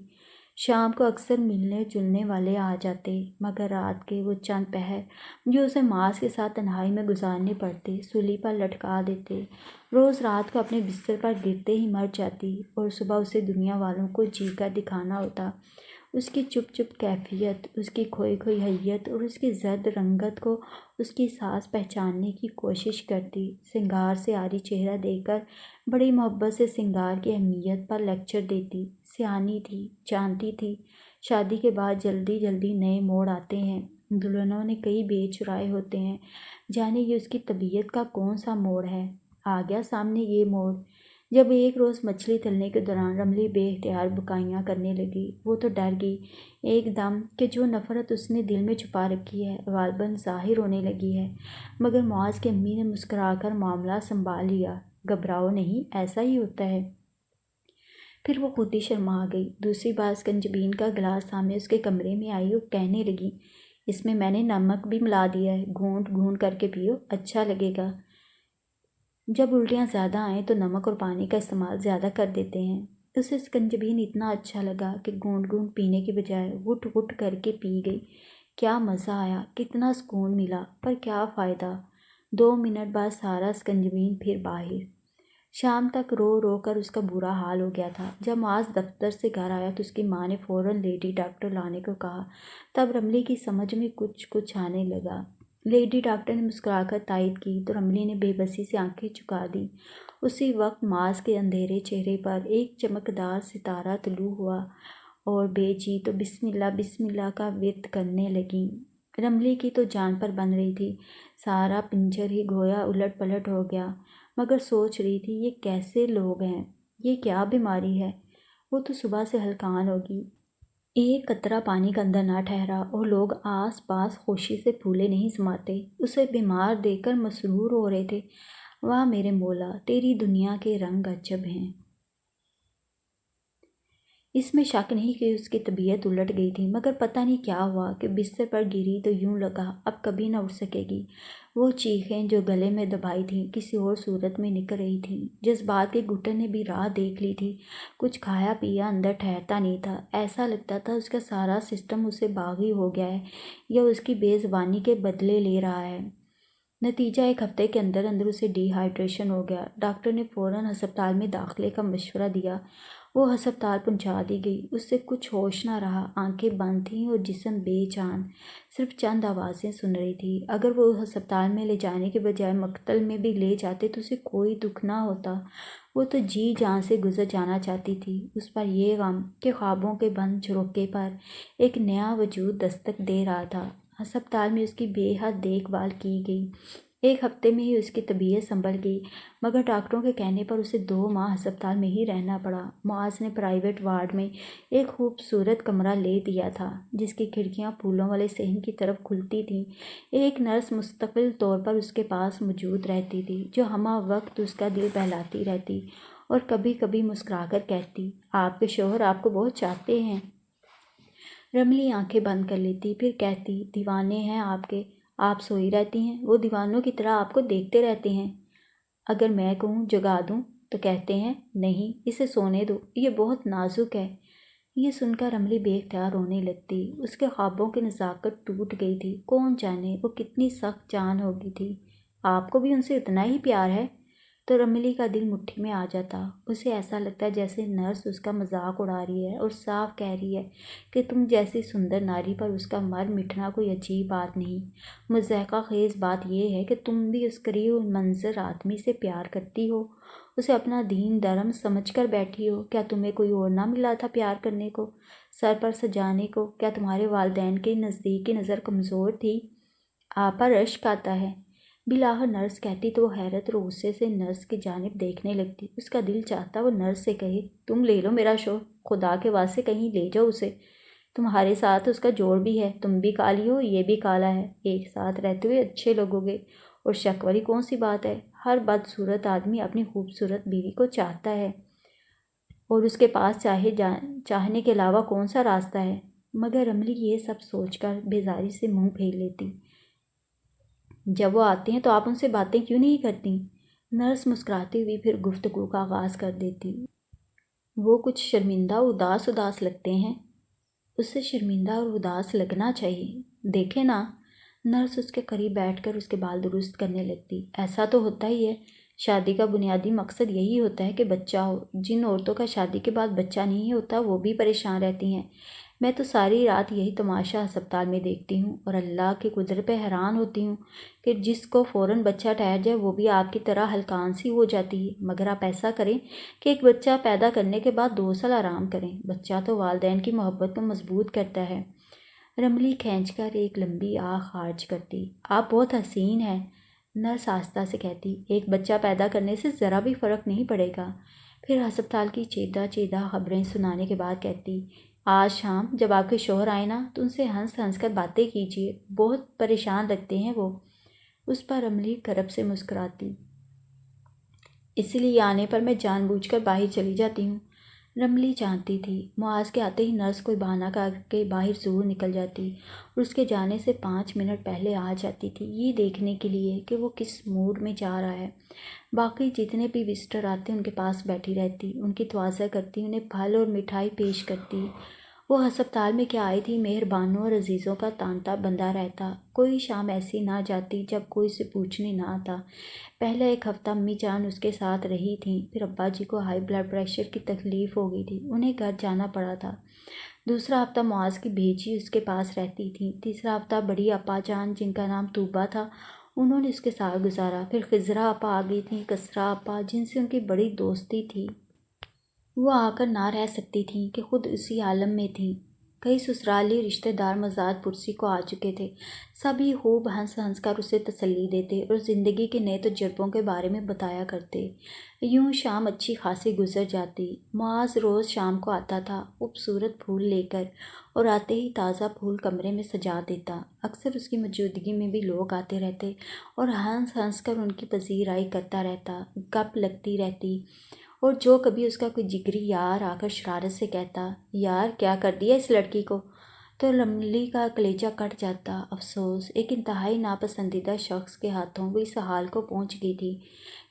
شام کو اکثر ملنے جلنے والے آ جاتے، مگر رات کے وہ چند پہر جو اسے معاذ کے ساتھ تنہائی میں گزارنے پڑتے سولی پر لٹکا دیتے۔ روز رات کو اپنے بستر پر گرتے ہی مر جاتی اور صبح اسے دنیا والوں کو جی کر دکھانا ہوتا۔ اس کی چپ چپ کیفیت، اس کی کھوئی کھوئی حیت اور اس کی زرد رنگت کو اس کی ساس پہچاننے کی کوشش کرتی۔ سنگار سے عاری چہرہ دیکھ کر بڑی محبت سے سنگار کی اہمیت پر لیکچر دیتی۔ سیانی تھی، جانتی تھی شادی کے بعد جلدی جلدی نئے موڑ آتے ہیں، دلہنوں نے کئی بیچ چرائے ہوتے ہیں، جانے یہ اس کی طبیعت کا کون سا موڑ ہے۔ آ گیا سامنے یہ موڑ، جب ایک روز مچھلی تلنے کے دوران رملی بے اختیار بکائیاں کرنے لگی۔ وہ تو ڈر گئی ایک دم کہ جو نفرت اس نے دل میں چھپا رکھی ہے غالباً ظاہر ہونے لگی ہے، مگر معاذ کی امی نے مسکرا کر معاملہ سنبھال لیا۔ گھبراؤ نہیں، ایسا ہی ہوتا ہے۔ پھر وہ خود ہی شرما گئی۔ دوسری بار اسکنجبین کا گلاس سامنے اس کے کمرے میں آئی اور کہنے لگی، اس میں نے نمک بھی ملا دیا ہے، گھونٹ گھونٹ کر کے پیو، اچھا لگے گا۔ جب الٹیاں زیادہ آئیں تو نمک اور پانی کا استعمال زیادہ کر دیتے ہیں۔ اسے اسکنجبین اتنا اچھا لگا کہ گھونٹ گھونٹ پینے کی بجائے گھٹ گھٹ کر کے پی گئی۔ کیا مزہ آیا، کتنا سکون ملا، پر کیا فائدہ؟ 2 منٹ بعد سارا اسکنجبین پھر باہر۔ شام تک رو رو کر اس کا برا حال ہو گیا تھا۔ جب معاذ دفتر سے گھر آیا تو اس کی ماں نے فوراً لیڈی ڈاکٹر لانے کو کہا۔ تب رملی کی سمجھ میں کچھ آنے لگا۔ لیڈی ڈاکٹر نے مسکرا کر تائید کی تو رملی نے بے بسی سے آنکھیں چکا دیں۔ اسی وقت معاذ کے اندھیرے چہرے پر ایک چمکدار ستارہ طلوع ہوا اور بے جی تو بسم اللہ کا ورد کرنے لگیں۔ رملی کی تو جان پر بن رہی تھی، سارا پنجر ہی گویا الٹ پلٹ ہو گیا، مگر سوچ رہی تھی یہ کیسے لوگ ہیں، یہ کیا بیماری ہے؟ وہ تو صبح سے ہلکان ہوگی، ایک قطرہ پانی کا اندر نہ ٹھہرا اور لوگ آس پاس خوشی سے پھولے نہیں سماتے، اسے بیمار دیکھ کر مسرور ہو رہے تھے۔ واہ میرے مولا، تیری دنیا کے رنگ عجب ہیں۔ اس میں شک نہیں کہ اس کی طبیعت الٹ گئی تھی، مگر پتہ نہیں کیا ہوا کہ بستر پر گری تو یوں لگا اب کبھی نہ اٹھ سکے گی۔ وہ چیخیں جو گلے میں دبائی تھیں کسی اور صورت میں نکل رہی تھیں۔ جذبات کے گھٹن نے بھی راہ دیکھ لی تھی، کچھ کھایا پیا اندر ٹھہرتا نہیں تھا۔ ایسا لگتا تھا اس کا سارا سسٹم اس سے باغی ہو گیا ہے یا اس کی بے زبانی کے بدلے لے رہا ہے۔ نتیجہ ایک ہفتے کے اندر اندر اسے ڈی ہائیڈریشن ہو گیا۔ ڈاکٹر نے فوراً ہسپتال میں داخلے کا مشورہ دیا۔ وہ ہسپتال پہنچا دی گئی۔ اس سے کچھ ہوش نہ رہا، آنکھیں بند تھیں اور جسم بے جان، صرف چند آوازیں سن رہی تھی۔ اگر وہ ہسپتال میں لے جانے کے بجائے مقتل میں بھی لے جاتے تو اسے کوئی دکھ نہ ہوتا۔ وہ تو جی جان سے گزر جانا چاہتی تھی۔ اس پر یہ غم کہ خوابوں کے بند جھروکے پر ایک نیا وجود دستک دے رہا تھا۔ ہسپتال میں اس کی بے حد دیکھ بھال کی گئی۔ ایک ہفتے میں ہی اس کی طبیعت سنبھل گئی، مگر ڈاکٹروں کے کہنے پر اسے 2 ماہ ہسپتال میں ہی رہنا پڑا۔ معاذ نے پرائیویٹ وارڈ میں ایک خوبصورت کمرہ لے دیا تھا، جس کی کھڑکیاں پھولوں والے صحن کی طرف کھلتی تھیں۔ ایک نرس مستقل طور پر اس کے پاس موجود رہتی تھی، جو ہمہ وقت اس کا دل بہلاتی رہتی اور کبھی کبھی مسکرا کر کہتی، آپ کے شوہر آپ کو بہت چاہتے ہیں۔ رملی آنکھیں بند کر لیتی، پھر کہتی، دیوانے ہیں آپ کے، آپ سوئی رہتی ہیں، وہ دیوانوں کی طرح آپ کو دیکھتے رہتے ہیں۔ اگر میں کہوں جگا دوں تو کہتے ہیں نہیں، اسے سونے دو، یہ بہت نازک ہے۔ یہ سن کر رملی بے اختیار رونے لگتی۔ اس کے خوابوں کی نزاکت ٹوٹ گئی تھی۔ کون جانے وہ کتنی سخت جان ہو گئی تھی۔ آپ کو بھی ان سے اتنا ہی پیار ہے؟ تو رملی کا دل مٹھی میں آ جاتا۔ اسے ایسا لگتا جیسے نرس اس کا مذاق اڑا رہی ہے اور صاف کہہ رہی ہے کہ تم جیسی سندر ناری پر اس کا مر مٹنا کوئی عجیب بات نہیں۔ مضحکہ خیز بات یہ ہے کہ تم بھی اس قریب المنظر آدمی سے پیار کرتی ہو، اسے اپنا دین دھرم سمجھ کر بیٹھی ہو۔ کیا تمہیں کوئی اور نہ ملا تھا پیار کرنے کو، سر پر سجانے کو؟ کیا تمہارے والدین کے نزدیک کی نظر کمزور تھی؟ آپ پر رشک آتا ہے، بالآخر نرس کہتی تو وہ حیرت اور غصے سے نرس کی جانب دیکھنے لگتی۔ اس کا دل چاہتا وہ نرس سے کہے، تم لے لو میرا شوہر، خدا کے واسطے کہیں لے جاؤ اسے، تمہارے ساتھ اس کا جوڑ بھی ہے، تم بھی کالی ہو یہ بھی کالا ہے، ایک ساتھ رہتے ہوئے اچھے لگو گے، اور شک والی کون سی بات ہے؟ ہر بدصورت آدمی اپنی خوبصورت بیوی کو چاہتا ہے، اور اس کے پاس چاہنے کے علاوہ کون سا راستہ ہے؟ مگر رملی یہ سب سوچ کر بیزاری سے منہ پھیر لیتی۔ جب وہ آتے ہیں تو آپ ان سے باتیں کیوں نہیں کرتی؟ نرس مسکراتی ہوئی پھر گفتگو کا آغاز کر دیتی۔ وہ کچھ شرمندہ اداس لگتے ہیں۔ اسے شرمندہ اور اداس لگنا چاہیے، دیکھیں نا۔ نرس اس کے قریب بیٹھ کر اس کے بال درست کرنے لگتی۔ ایسا تو ہوتا ہی ہے، شادی کا بنیادی مقصد یہی ہوتا ہے کہ بچہ ہو۔ جن عورتوں کا شادی کے بعد بچہ نہیں ہوتا وہ بھی پریشان رہتی ہیں۔ میں تو ساری رات یہی تماشا ہسپتال میں دیکھتی ہوں اور اللہ کی قدرت پہ حیران ہوتی ہوں کہ جس کو فوراً بچہ ٹھہر جائے وہ بھی آپ کی طرح ہلکان سی ہو جاتی ہے۔ مگر آپ ایسا کریں کہ ایک بچہ پیدا کرنے کے بعد 2 سال آرام کریں، بچہ تو والدین کی محبت کو مضبوط کرتا ہے۔ رملی کھینچ کر ایک لمبی آہ خارج کرتی۔ آپ بہت حسین ہیں، نرس آہستہ سے کہتی، ایک بچہ پیدا کرنے سے ذرا بھی فرق نہیں پڑے گا۔ پھر ہسپتال کی چیدہ خبریں سنانے کے بعد کہتی، آج شام جب آپ کے شوہر آئے نا تو ان سے ہنس کر باتیں کیجیے، بہت پریشان لگتے ہیں وہ۔ اس پر رملی کرب سے مسکراتی، اس لیے آنے پر میں جان بوجھ کر باہر چلی جاتی ہوں۔ رملی جانتی تھی معاذ کے آتے ہی نرس کوئی بہانہ کر کے باہر ضرور نکل جاتی اور اس کے جانے سے 5 منٹ پہلے آ جاتی تھی، یہ دیکھنے کے لیے کہ وہ کس موڈ میں جا رہا ہے۔ باقی جتنے بھی وزٹر آتے ان کے پاس بیٹھی رہتی، ان کی تواضع کرتی، انہیں پھل اور مٹھائی پیش کرتی۔ وہ ہسپتال میں کیا آئی تھی، مہربانوں اور عزیزوں کا تانتا بندہ رہتا۔ کوئی شام ایسی نہ جاتی جب کوئی اسے پوچھنے نہ آتا۔ پہلا 1 ہفتہ امی جان اس کے ساتھ رہی تھیں، پھر ابا جی کو ہائی بلڈ پریشر کی تکلیف ہو گئی تھی، انہیں گھر جانا پڑا تھا۔ دوسرا ہفتہ معاذ کی بھیجی اس کے پاس رہتی تھی۔ تیسرا ہفتہ بڑی اپا جان جن کا نام طوبہ تھا انہوں نے اس کے ساتھ گزارا۔ پھر خضرا اپا آ گئی تھیں، کسرا اپا جن سے ان کی بڑی دوستی تھی، وہ آ کر نہ رہ سکتی تھیں کہ خود اسی عالم میں تھیں۔ کئی سسرالی رشتہ دار مزاد پرسی کو آ چکے تھے۔ سبھی خوب ہنس ہنس کر اسے تسلی دیتے اور زندگی کے نئے تجربوں کے بارے میں بتایا کرتے۔ یوں شام اچھی خاصی گزر جاتی۔ معاذ روز شام کو آتا تھا، خوبصورت پھول لے کر، اور آتے ہی تازہ پھول کمرے میں سجا دیتا۔ اکثر اس کی موجودگی میں بھی لوگ آتے رہتے اور ہنس ہنس کر ان کی پذیرائی کرتا رہتا، گپ لگتی رہتی۔ اور جو کبھی اس کا کوئی جگری یار آ کر شرارت سے کہتا، یار کیا کر دیا اس لڑکی کو، تو رملی کا کلیجہ کٹ جاتا۔ افسوس، ایک انتہائی ناپسندیدہ شخص کے ہاتھوں وہ اس حال کو پہنچ گئی تھی۔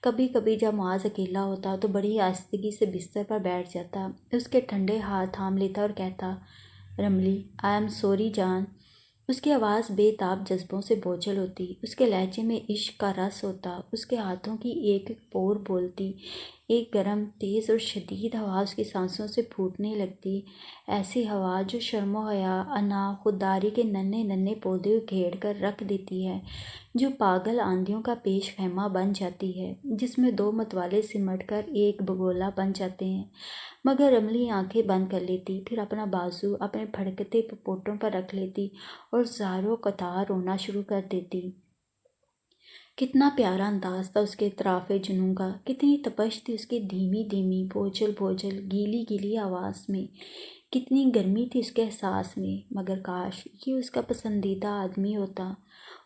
کبھی کبھی جب معاذ اکیلا ہوتا تو بڑی آہستگی سے بستر پر بیٹھ جاتا، اس کے ٹھنڈے ہاتھ تھام لیتا اور کہتا، رملی، آئی ایم سوری جان۔ اس کی آواز بے تاب جذبوں سے بوجھل ہوتی، اس کے لہجے میں عشق کا رس ہوتا، اس کے ہاتھوں کی ایک ایک پور بولتی، ایک گرم، تیز اور شدید ہوا اس کی سانسوں سے پھوٹنے لگتی، ایسی ہوا جو شرم و حیا، انا، خودداری کے ننھے ننھے پودے اکھیڑ کر رکھ دیتی ہے، جو پاگل آندھیوں کا پیش خیمہ بن جاتی ہے، جس میں دو متوالے سمٹ کر ایک بگولا بن جاتے ہیں۔ مگر رملی آنکھیں بند کر لیتی، پھر اپنا بازو اپنے پھڑکتے پپوٹوں پر رکھ لیتی اور زاروں قطار رونا شروع کر دیتی۔ کتنا پیارا انداز تھا اس کے اطراف جنوں کا، کتنی تپش تھی اس کی دھیمی دھیمی، بوجھل بوجھل، گیلی گیلی آواز میں، کتنی گرمی تھی اس کے احساس میں۔ مگر کاش یہ اس کا پسندیدہ آدمی ہوتا،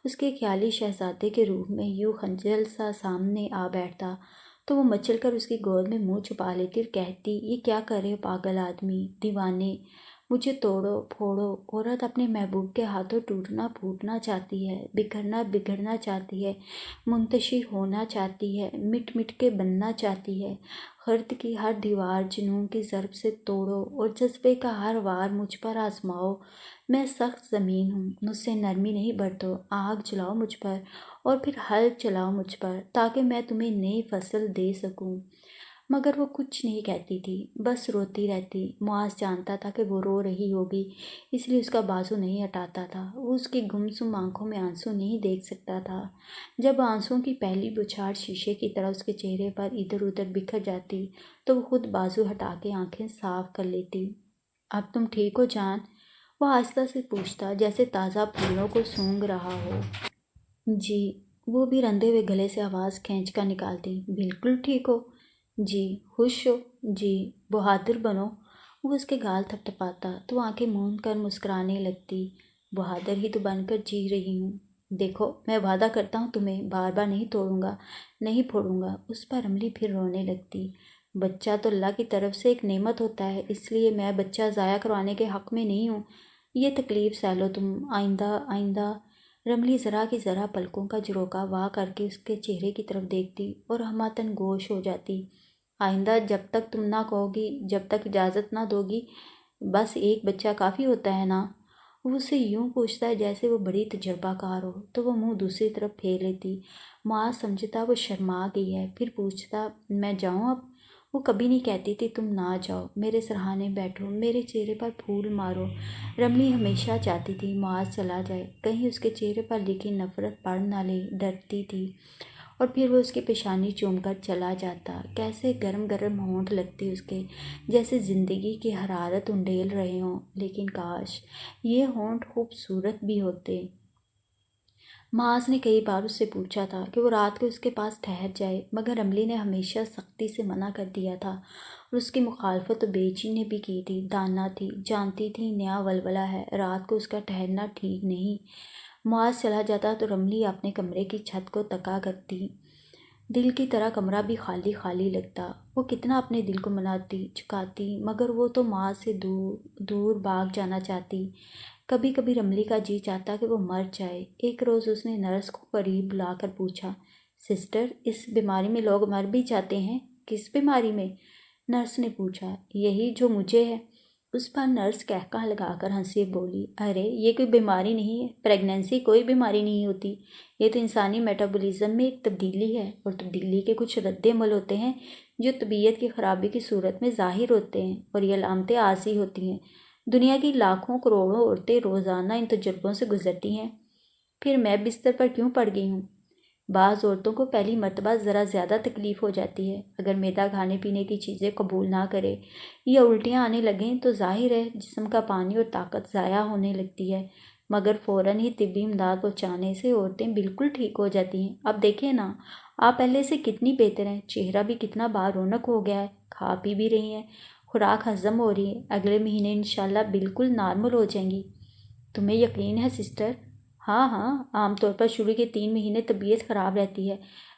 اس کے خیالی شہزادے کے روپ میں یوں خجل سا سامنے آ بیٹھتا تو وہ مچل کر اس کی گود میں منہ چھپا لیتی اور کہتی، یہ کیا کر رہے ہو پاگل آدمی، دیوانے، مجھے توڑو پھوڑو۔ عورت اپنے محبوب کے ہاتھوں ٹوٹنا پھوٹنا چاہتی ہے، بکھرنا بگڑنا چاہتی ہے، منتشر ہونا چاہتی ہے، مٹ مٹ کے بننا چاہتی ہے۔ خرد کی ہر دیوار جنون کی ضرب سے توڑو اور جذبے کا ہر وار مجھ پر آزماؤ۔ میں سخت زمین ہوں، مجھ سے نرمی نہیں برتو، آگ جلاؤ مجھ پر اور پھر ہل چلاؤ مجھ پر تاکہ میں تمہیں نئی فصل دے سکوں۔ مگر وہ کچھ نہیں کہتی تھی، بس روتی رہتی۔ معاذ جانتا تھا کہ وہ رو رہی ہوگی، اس لیے اس کا بازو نہیں ہٹاتا تھا۔ وہ اس کی گمسم آنکھوں میں آنسو نہیں دیکھ سکتا تھا۔ جب آنسوؤں کی پہلی بچھاڑ شیشے کی طرح اس کے چہرے پر ادھر ادھر بکھر جاتی تو وہ خود بازو ہٹا کے آنکھیں صاف کر لیتی۔ اب تم ٹھیک ہو جان؟ وہ آہستہ سے پوچھتا، جیسے تازہ پھولوں کو سونگھ رہا ہو۔ جی، وہ بھی رندے ہوئے گلے سے آواز کھینچ کر نکالتی، بالکل ٹھیک ہو۔ جی، خوش ہو؟ جی، بہادر بنو۔ وہ اس کے گال تھپ تھپاتا تو آنکھیں موند کر مسکرانے لگتی، بہادر ہی تو بن کر جی رہی ہوں۔ دیکھو، میں وعدہ کرتا ہوں تمہیں بار بار نہیں توڑوں گا، نہیں پھوڑوں گا۔ اس پر رملی پھر رونے لگتی۔ بچہ تو اللہ کی طرف سے ایک نعمت ہوتا ہے، اس لیے میں بچہ ضائع کروانے کے حق میں نہیں ہوں۔ یہ تکلیف سہ لو تم، آئندہ آئندہ۔ رملی ذرا کی ذرا پلکوں کا جھروکا وا کر کے اس کے چہرے کی طرف دیکھتی اور ہمہ گوش ہو جاتی۔ آئندہ جب تک تم نہ کہو گی، جب تک اجازت نہ دو گی، بس ایک بچہ کافی ہوتا ہے نا؟ وہ اسے یوں پوچھتا ہے جیسے وہ بڑی تجربہ کار ہو، تو وہ منہ دوسری طرف پھیر لیتی۔ معاذ سمجھتا وہ شرما گئی ہے، پھر پوچھتا، میں جاؤں اب؟ وہ کبھی نہیں کہتی تھی تم نہ جاؤ، میرے سرہانے بیٹھو، میرے چہرے پر پھول مارو۔ رملی ہمیشہ چاہتی تھی معاذ چلا جائے، کہیں اس کے چہرے پر لکھی نفرت پڑھ نہ لے، ڈرتی تھی۔ اور پھر وہ اس کی پیشانی چوم کر چلا جاتا، کیسے گرم گرم ہونٹ لگتے اس کے، جیسے زندگی کی حرارت انڈیل رہے ہوں۔ لیکن کاش یہ ہونٹ خوبصورت بھی ہوتے۔ معاذ نے کئی بار اس سے پوچھا تھا کہ وہ رات کو اس کے پاس ٹھہر جائے، مگر رملی نے ہمیشہ سختی سے منع کر دیا تھا، اور اس کی مخالفت تو بیچی نے بھی کی تھی۔ دانا تھی، جانتی تھی نیا ولولہ ہے، رات کو اس کا ٹھہرنا ٹھیک نہیں۔ معاذ چلا جاتا تو رملی اپنے کمرے کی چھت کو تکا کرتی، دل کی طرح کمرہ بھی خالی خالی لگتا۔ وہ کتنا اپنے دل کو مناتی، چکاتی، مگر وہ تو معاذ سے دور دور بھاگ جانا چاہتی۔ کبھی کبھی رملی کا جی چاہتا کہ وہ مر جائے۔ ایک روز اس نے نرس کو قریب بلا کر پوچھا، سسٹر، اس بیماری میں لوگ مر بھی جاتے ہیں؟ کس بیماری میں؟ نرس نے پوچھا۔ یہی جو مجھے ہے۔ اس پر نرس قہقہ لگا کر ہنسی بولی، ارے یہ کوئی بیماری نہیں ہے، پریگنینسی کوئی بیماری نہیں ہوتی، یہ تو انسانی میٹابولزم میں ایک تبدیلی ہے، اور تبدیلی کے کچھ رد عمل ہوتے ہیں جو طبیعت کی خرابی کی صورت میں ظاہر ہوتے ہیں، اور یہ علامتیں عارضی ہوتی ہیں۔ دنیا کی لاکھوں کروڑوں عورتیں روزانہ ان تجربوں سے گزرتی ہیں۔ پھر میں بستر پر کیوں پڑ گئی ہوں؟ بعض عورتوں کو پہلی مرتبہ ذرا زیادہ تکلیف ہو جاتی ہے۔ اگر معدہ کھانے پینے کی چیزیں قبول نہ کرے یا الٹیاں آنے لگیں تو ظاہر ہے جسم کا پانی اور طاقت ضائع ہونے لگتی ہے، مگر فوراً ہی طبی امداد پہنچانے سے عورتیں بالکل ٹھیک ہو جاتی ہیں۔ اب دیکھیں نا، آپ پہلے سے کتنی بہتر ہیں، چہرہ بھی کتنا بارونق ہو گیا ہے، کھا پی بھی رہی ہیں، خوراک ہضم ہو رہی ہے، اگلے مہینے انشاءاللہ بالکل نارمل ہو جائیں گی۔ تمہیں یقین ہے سسٹر؟ ہاں ہاں، عام طور پر شروع کے 3 مہینے طبیعت خراب رہتی ہے،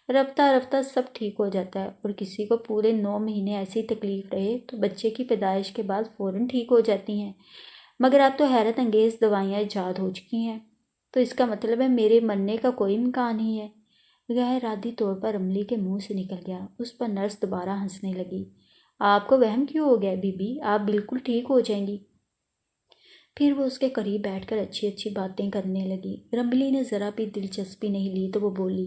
رفتہ رفتہ سب ٹھیک ہو جاتا ہے، اور کسی کو پورے 9 مہینے ایسی تکلیف رہے تو بچے کی پیدائش کے بعد فوراً ٹھیک ہو جاتی ہیں۔ مگر اب تو حیرت انگیز دوائیاں ایجاد ہو چکی ہیں، تو اس کا مطلب ہے میرے مرنے کا کوئی امکان ہی ہے۔ غیر ارادی طور پر رملی کے منہ سے نکل گیا۔ اس پر نرس دوبارہ ہنسنے لگی۔ آپ کو وہم کیوں ہو گیا بی بی؟ آپ بالکل ٹھیک ہو جائیں گی۔ پھر وہ اس کے قریب بیٹھ کر اچھی اچھی باتیں کرنے لگی۔ رملی نے ذرا بھی دلچسپی نہیں لی تو وہ بولی،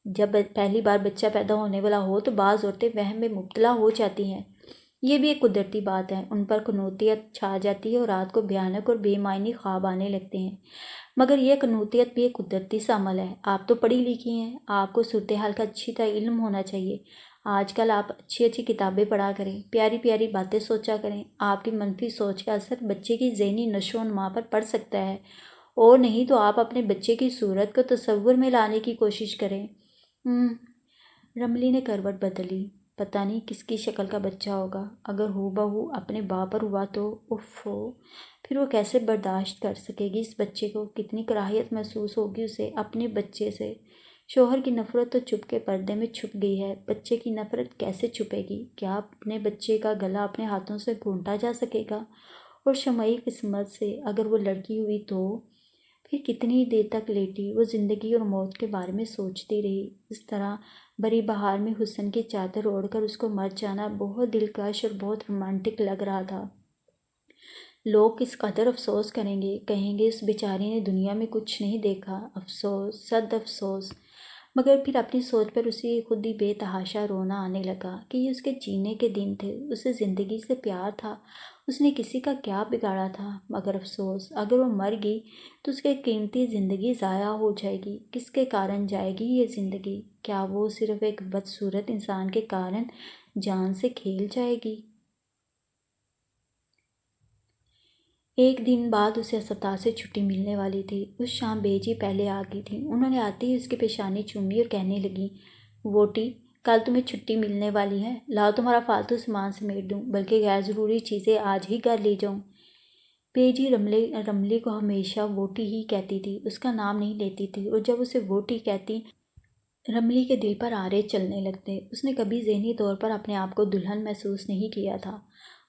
جب پہلی بار بچہ پیدا ہونے والا ہو تو بعض عورتیں وہم میں مبتلا ہو جاتی ہیں۔ یہ بھی ایک قدرتی بات ہے، ان پر قنوطیت چھا جاتی ہے اور رات کو بھیانک اور بے معنی خواب آنے لگتے ہیں، مگر یہ قنوطیت بھی ایک قدرتی سا عمل ہے۔ آپ تو پڑھی لکھی ہیں، آپ کو صورتحال کا اچھی طرح علم ہونا چاہیے۔ آج کل آپ اچھی اچھی کتابیں پڑھا کریں، پیاری پیاری باتیں سوچا کریں۔ آپ کی منفی سوچ کا اثر بچے کی ذہنی نشو و نما پر پڑ سکتا ہے، اور نہیں تو آپ اپنے بچے کی صورت کو تصور میں لانے کی کوشش کریں۔ رملی نے کروٹ بدلی۔ پتہ نہیں کس کی شکل کا بچہ ہوگا، اگر ہو بہو اپنے باپ پر ہوا تو اف ہو، پھر وہ کیسے برداشت کر سکے گی اس بچے کو، کتنی کراہیت محسوس ہوگی اسے اپنے بچے سے۔ شوہر کی نفرت تو چپ کے پردے میں چھپ گئی ہے، بچے کی نفرت کیسے چھپے گی؟ کیا اپنے بچے کا گلا اپنے ہاتھوں سے گھونٹا جا سکے گا؟ اور شمعی قسمت سے اگر وہ لڑکی ہوئی تو؟ پھر کتنی دیر تک لیٹی وہ زندگی اور موت کے بارے میں سوچتی رہی۔ اس طرح بری بہار میں حسن کی چادر اوڑھ کر اس کو مر جانا بہت دلکش اور بہت رومانٹک لگ رہا تھا۔ لوگ کس قدر افسوس کریں گے، کہیں گے اس بیچاری نے دنیا میں کچھ نہیں دیکھا، افسوس، صد افسوس۔ مگر پھر اپنی سوچ پر اسی خود ہی بے تحاشا رونا آنے لگا کہ یہ اس کے جینے کے دن تھے، اسے زندگی سے پیار تھا، اس نے کسی کا کیا بگاڑا تھا؟ مگر افسوس، اگر وہ مر گئی تو اس کی قیمتی زندگی ضائع ہو جائے گی۔ کس کے کارن جائے گی یہ زندگی؟ کیا وہ صرف ایک بدصورت انسان کے کارن جان سے کھیل جائے گی؟ ایک دن بعد اسے اسپتال سے چھٹی ملنے والی تھی۔ اس شام بیجی پہلے آ گئی تھی۔ انہوں نے آتے ہی اس کی پیشانی چومی اور کہنے لگیں، ووٹی، کل تمہیں چھٹی ملنے والی ہے، لاؤ تمہارا فالتو سامان سمیٹ دوں، بلکہ غیر ضروری چیزیں آج ہی کر لی جاؤں۔ بیجی رملی کو ہمیشہ ووٹی ہی کہتی تھی، اس کا نام نہیں لیتی تھی، اور جب اسے ووٹی کہتی رملی کے دل پر آرے چلنے لگتے۔ اس نے کبھی ذہنی طور پر اپنے آپ کو دلہن محسوس نہیں کیا تھا۔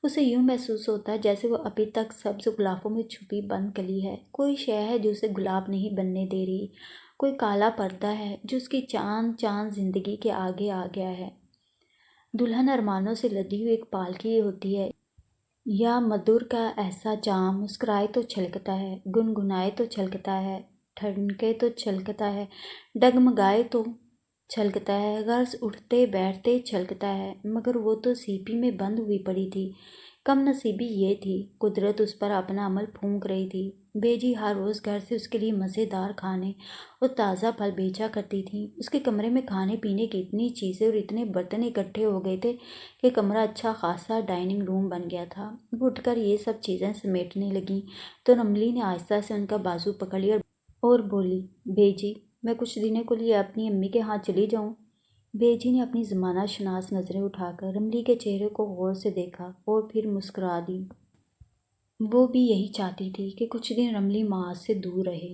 اسے یوں محسوس ہوتا جیسے وہ ابھی تک سبز غلافوں میں چھپی بند کلی ہے، کوئی شے ہے جو اسے گلاب نہیں بننے دے رہی، کوئی کالا پردہ ہے جو اس کی چاند چاند زندگی کے آگے آ گیا ہے۔ دلہن ارمانوں سے لدی ہوئی ایک پالکی ہوتی ہے، یا مدر کا ایسا جام، مسکرائے تو چھلکتا ہے، گنگنائے تو چھلکتا ہے، ٹھنکے تو چھلکتا ہے، ڈگمگائے تو چھلکتا ہے، غرض اٹھتے بیٹھتے چھلکتا ہے۔ مگر وہ تو سیپی میں بند ہوئی پڑی تھی۔ کم نصیبی یہ تھی، قدرت اس پر اپنا عمل پھونک رہی تھی۔ بیجی ہر روز گھر سے اس کے لیے مزیدار کھانے اور تازہ پھل بھیجا کرتی تھیں۔ اس کے کمرے میں کھانے پینے کی اتنی چیزیں اور اتنے برتن اکٹھے ہو گئے تھے کہ کمرہ اچھا خاصا ڈائننگ روم بن گیا تھا۔ وہ اٹھ کر یہ سب چیزیں سمیٹنے لگیں تو رملی نے آہستہ سے ان کا بازو پکڑ لیا اور بولی، بیجی، میں کچھ دنوں کے لیے اپنی امی کے ہاں چلی جاؤں؟ بیجی نے اپنی زمانہ شناس نظریں اٹھا کر رملی کے چہرے کو غور سے دیکھا اور پھر مسکرا دی۔ وہ بھی یہی چاہتی تھی کہ کچھ دن رملی ماں سے دور رہے۔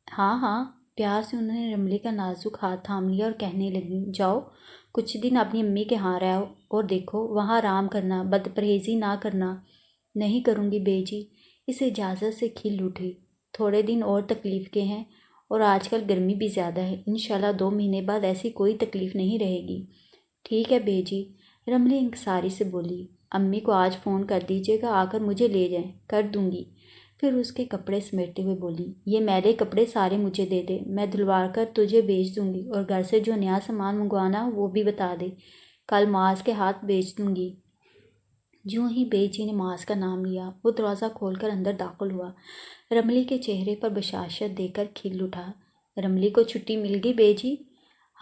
ہاں ہاں، پیار سے انہوں نے رملی کا نازک ہاتھ تھام لیا اور کہنے لگیں، جاؤ کچھ دن اپنی امی کے ہاں رہو اور دیکھو، وہاں آرام کرنا، بد پرہیزی نہ کرنا۔ نہیں کروں گی بیجی، اس اجازت سے کھل اٹھی۔ تھوڑے دن اور تکلیف کے ہیں، اور آج کل گرمی بھی زیادہ ہے، انشاءاللہ 2 مہینے بعد ایسی کوئی تکلیف نہیں رہے گی۔ ٹھیک ہے بیجی، رملی انکساری سے بولی۔ امی کو آج فون کر دیجیے گا، آ کر مجھے لے جائیں۔ کر دوں گی۔ پھر اس کے کپڑے سمیٹتے ہوئے بولی، یہ میلے کپڑے سارے مجھے دے دے، میں دھلوا کر تجھے بھیج دوں گی، اور گھر سے جو نیا سامان منگوانا وہ بھی بتا دے، کل معاذ کے ہاتھ بھیج دوں گی۔ جوں ہی بیجی نے معاذ کا نام لیا، وہ دروازہ کھول کر اندر داخل ہوا۔ رملی کے چہرے پر بشاشت دیکھ کر کھل اٹھا۔ رملی کو چھٹی مل گئی بیجی؟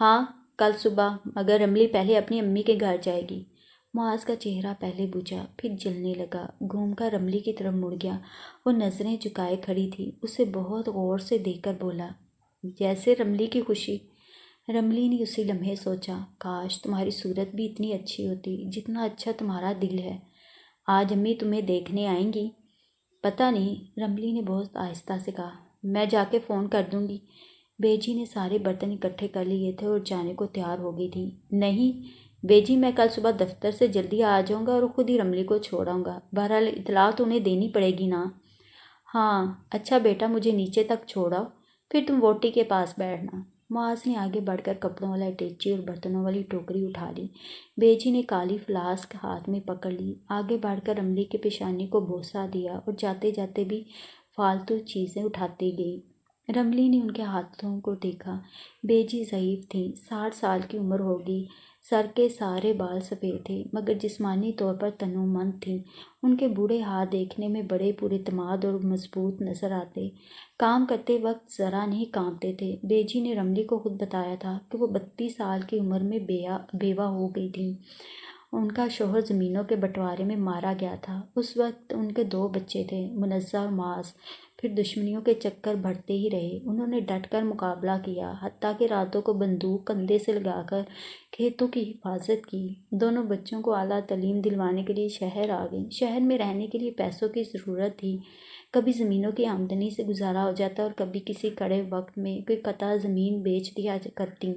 ہاں کل صبح، مگر رملی پہلے اپنی امی کے گھر جائے گی۔ معاذ کا چہرہ پہلے بجھا پھر جلنے لگا، گھوم کر رملی کی طرف مڑ گیا۔ وہ نظریں جھکائے کھڑی تھی، اسے بہت غور سے دیکھ کر بولا، جیسے رملی کی خوشی۔ رملی نے اسی لمحے سوچا، کاش تمہاری صورت بھی اتنی اچھی ہوتی جتنا اچھا تمہارا دل ہے۔ آج امی تمہیں دیکھنے آئیں گی؟ پتہ نہیں، رملی نے بہت آہستہ سے کہا۔ میں جا کے فون کر دوں گی۔ بیجی نے سارے برتن اکٹھے کر لیے تھے اور جانے کو تیار ہو گئی تھی۔ نہیں بیجی، میں کل صبح دفتر سے جلدی آ جاؤں گا اور خود ہی رملی کو چھوڑ آؤں گا۔ بہرحال اطلاع تو انہیں دینی پڑے گی نا۔ ہاں اچھا بیٹا، مجھے نیچے تک چھوڑاؤ، پھر تم ووٹی کے پاس بیٹھنا۔ معاذ نے آگے بڑھ کر کپڑوں والا ٹیچی اور برتنوں والی ٹوکری اٹھا لی۔ بیجی نے کالی فلاسک ہاتھ میں پکڑ لی، آگے بڑھ کر رملی کے پیشانی کو بوسہ دیا اور جاتے جاتے بھی فالتو چیزیں اٹھاتی گئی۔ رملی نے ان کے ہاتھوں کو دیکھا۔ بیجی ضعیف تھیں، 60 سال کی عمر ہوگی، سر کے سارے بال سفید تھے، مگر جسمانی طور پر تنومند تھیں۔ ان کے بوڑھے ہاتھ دیکھنے میں بڑے پراعتماد اور مضبوط نظر آتے، کام کرتے وقت ذرا نہیں کانپتے تھے۔ بیجی نے رملی کو خود بتایا تھا کہ وہ 32 سال کی عمر میں بیوہ ہو گئی تھیں۔ ان کا شوہر زمینوں کے بٹوارے میں مارا گیا تھا۔ اس وقت ان کے 2 بچے تھے، منزہ اور معاذ۔ پھر دشمنیوں کے چکر بڑھتے ہی رہے۔ انہوں نے ڈٹ کر مقابلہ کیا، حتیٰ کہ راتوں کو بندوق کندھے سے لگا کر کھیتوں کی حفاظت کی۔ دونوں بچوں کو اعلیٰ تعلیم دلوانے کے لیے شہر آ گئیں۔ شہر میں رہنے کے لیے پیسوں کی ضرورت تھی۔ کبھی زمینوں کی آمدنی سے گزارا ہو جاتا اور کبھی کسی کڑے وقت میں کوئی قطعہ زمین بیچ دیا کرتی۔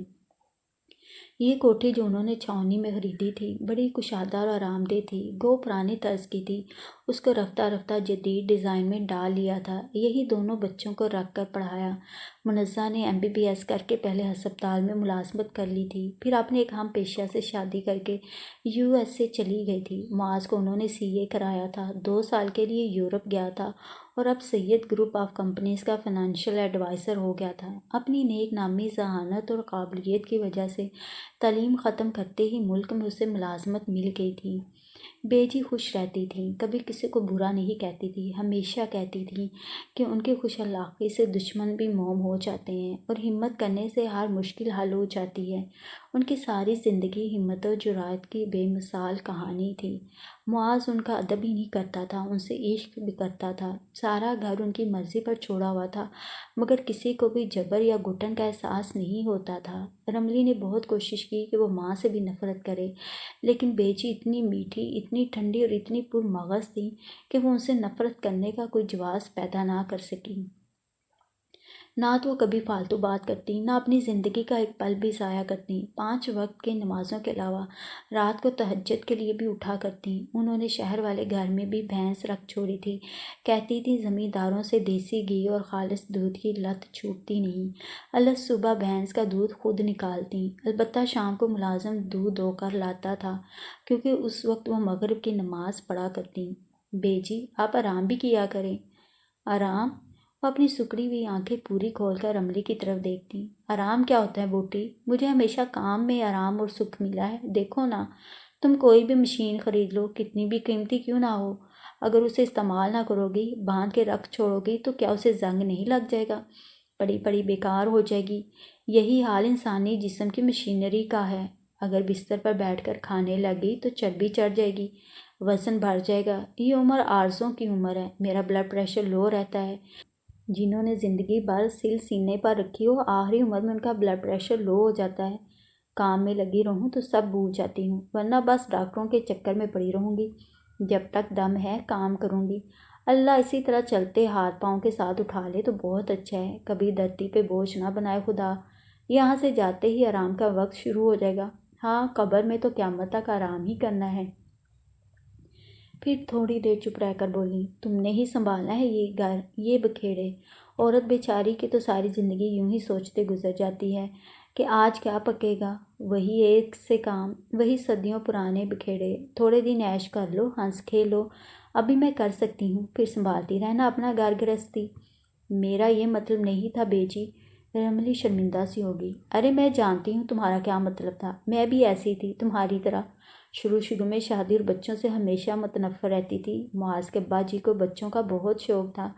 یہ کوٹھی جو انہوں نے چھاؤنی میں خریدی تھی بڑی کشادہ اور آرام دہ تھی، گو پرانے طرز کی تھی۔ اس کو رفتہ رفتہ جدید ڈیزائن میں ڈال لیا تھا۔ یہی دونوں بچوں کو رکھ کر پڑھایا۔ منزہ نے MBBS کر کے پہلے ہسپتال میں ملازمت کر لی تھی، پھر اپنے ایک ہم پیشہ سے شادی کر کے USA چلی گئی تھی۔ معاذ کو انہوں نے CA کرایا تھا، 2 سال کے لیے یورپ گیا تھا اور اب سید گروپ آف کمپنیز کا فائنینشیل ایڈوائزر ہو گیا تھا۔ اپنی نیک نامی، ذہانت اور قابلیت کی وجہ سے تعلیم ختم کرتے ہی ملک میں اسے ملازمت مل گئی تھی۔ بیجی خوش رہتی تھیں، کبھی کسی کو برا نہیں کہتی تھی، ہمیشہ کہتی تھیں کہ ان کی خوش اخلاقی سے دشمن بھی موم ہو جاتے ہیں اور ہمت کرنے سے ہر مشکل حل ہو جاتی ہے۔ ان کی ساری زندگی ہمت و جرأت کی بے مثال کہانی تھی۔ معاذ ان کا ادب ہی نہیں کرتا تھا، ان سے عشق بھی کرتا تھا۔ سارا گھر ان کی مرضی پر چھوڑا ہوا تھا، مگر کسی کو بھی جبر یا گھٹن کا احساس نہیں ہوتا تھا۔ رملی نے بہت کوشش کی کہ وہ ماں سے بھی نفرت کرے، لیکن بیجی اتنی میٹھی، اتنی ٹھنڈی اور اتنی پرمغز تھی کہ وہ ان سے نفرت کرنے کا کوئی جواز پیدا نہ کر سکی۔ نہ تو وہ کبھی فالتو بات کرتی، نہ اپنی زندگی کا ایک پل بھی ضائع کرتی۔ 5 وقت کے نمازوں کے علاوہ رات کو تہجد کے لیے بھی اٹھا کرتی۔ انہوں نے شہر والے گھر میں بھی بھینس رکھ چھوڑی تھی۔ کہتی تھی زمینداروں سے دیسی گھی اور خالص دودھ کی لت چھوٹتی نہیں۔ الگ صبح بھینس کا دودھ خود نکالتی، البتہ شام کو ملازم دودھ دھو کر لاتا تھا، کیونکہ اس وقت وہ مغرب کی نماز پڑھا کرتی۔ بیجی آپ آرام بھی کیا کریں۔ آرام؟ وہ اپنی سکڑی ہوئی آنکھیں پوری کھول کر رملی کی طرف دیکھتی۔ آرام کیا ہوتا ہے بوٹی؟ مجھے ہمیشہ کام میں آرام اور سکھ ملا ہے۔ دیکھو نا، تم کوئی بھی مشین خرید لو، کتنی بھی قیمتی کیوں نہ ہو، اگر اسے استعمال نہ کرو گی، باندھ کے رکھ چھوڑو گی، تو کیا اسے زنگ نہیں لگ جائے گا؟ پڑی پڑی بیکار ہو جائے گی۔ یہی حال انسانی جسم کی مشینری کا ہے۔ اگر بستر پر بیٹھ کر کھانے لگی تو چربی چڑھ جائے گی، وزن بڑھ جائے گا۔ یہ عمر عارضوں کی عمر ہے۔ میرا بلڈ پریشر لو رہتا ہے۔ جنہوں نے زندگی بھر سل سینے پر رکھی ہو، آخری عمر میں ان کا بلڈ پریشر لو ہو جاتا ہے۔ کام میں لگی رہوں تو سب بھول جاتی ہوں، ورنہ بس ڈاکٹروں کے چکر میں پڑی رہوں گی۔ جب تک دم ہے کام کروں گی۔ اللہ اسی طرح چلتے ہاتھ پاؤں کے ساتھ اٹھا لے تو بہت اچھا ہے، کبھی دھرتی پہ بوجھ نہ بنائے خدا۔ یہاں سے جاتے ہی آرام کا وقت شروع ہو جائے گا۔ ہاں، قبر میں تو قیامت تک آرام ہی کرنا ہے۔ پھر تھوڑی دیر چپ رہ کر بولی، تم نے ہی سنبھالنا ہے یہ گھر، یہ بکھیڑے۔ عورت بیچاری کی تو ساری زندگی یوں ہی سوچتے گزر جاتی ہے کہ آج کیا پکے گا۔ وہی ایک سے کام، وہی صدیوں پرانے بکھیڑے۔ تھوڑے دن عیش کر لو، ہنس کھیلو، ابھی میں کر سکتی ہوں، پھر سنبھالتی رہنا اپنا گھر گرہستی۔ میرا یہ مطلب نہیں تھا بیجی۔ رملی شرمندہ سی ہوگی۔ ارے میں جانتی ہوں تمہارا کیا مطلب تھا، میں بھی ایسی تھی تمہاری طرح۔ شروع میں شادی اور بچوں سے ہمیشہ متنفر رہتی تھی۔ معاذ کے ابا جی کو بچوں کا بہت شوق تھا۔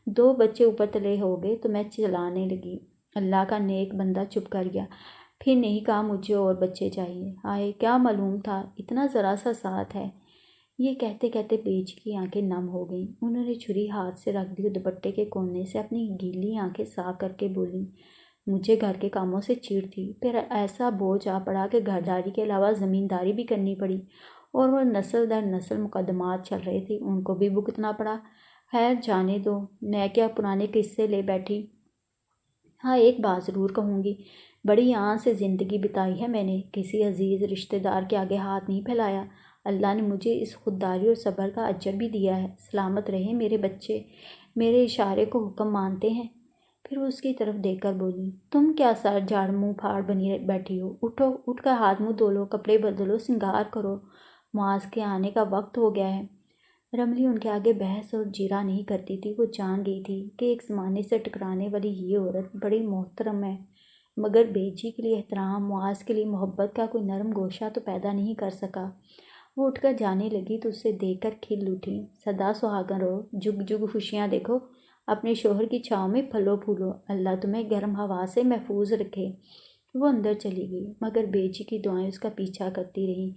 2 بچے اوپر تلے ہو گئے تو میں چلانے لگی۔ اللہ کا نیک بندہ چپ کر گیا، پھر نہیں کہا مجھے اور بچے چاہیے۔ ہائے کیا معلوم تھا اتنا ذرا سا ساتھ ہے۔ یہ کہتے کہتے بیجی کی آنکھیں نم ہو گئیں۔ انہوں نے چھری ہاتھ سے رکھ دی اور دوپٹے کے کونے سے اپنی گیلی آنکھیں صاف کر کے بولیں، مجھے گھر کے کاموں سے چڑ تھی، پھر ایسا بوجھ آ پڑا کہ گھرداری کے علاوہ زمینداری بھی کرنی پڑی، اور وہ نسل در نسل مقدمات چل رہے تھے، ان کو بھی بھگتنا پڑا۔ خیر جانے دو، میں کیا پرانے قصے لے بیٹھی۔ ہاں ایک بات ضرور کہوں گی، بڑی آن سے زندگی بتائی ہے میں نے، کسی عزیز رشتہ دار کے آگے ہاتھ نہیں پھیلایا۔ اللہ نے مجھے اس خودداری اور صبر کا اجر بھی دیا ہے۔ سلامت رہیں میرے بچے، میرے اشارے کو حکم مانتے ہیں۔ پھر وہ اس کی طرف دیکھ کر بولی، تم کیا سر جھاڑ منہ پھاڑ بنی بیٹھی ہو؟ اٹھو، اٹھ کر ہاتھ منہ دھو لو، کپڑے بدلو، سنگار کرو، معاذ کے آنے کا وقت ہو گیا ہے۔ رملی ان کے آگے بحث اور جیرا نہیں کرتی تھی۔ وہ جان گئی تھی کہ ایک زمانے سے ٹکرانے والی یہ عورت بڑی محترم ہے، مگر بیجی کے لیے احترام، معاذ کے لیے محبت کا کوئی نرم گوشہ تو پیدا نہیں کر سکا۔ وہ اٹھ کر جانے لگی تو اسے دیکھ کر کھل اٹھی، سدا سہاگن رہو، جگ جگ خوشیاں دیکھو، اپنے شوہر کی چھاؤں میں پھلو پھولو، اللہ تمہیں گرم ہوا سے محفوظ رکھے۔ وہ اندر چلی گئی، مگر بیجی کی دعائیں اس کا پیچھا کرتی رہیں۔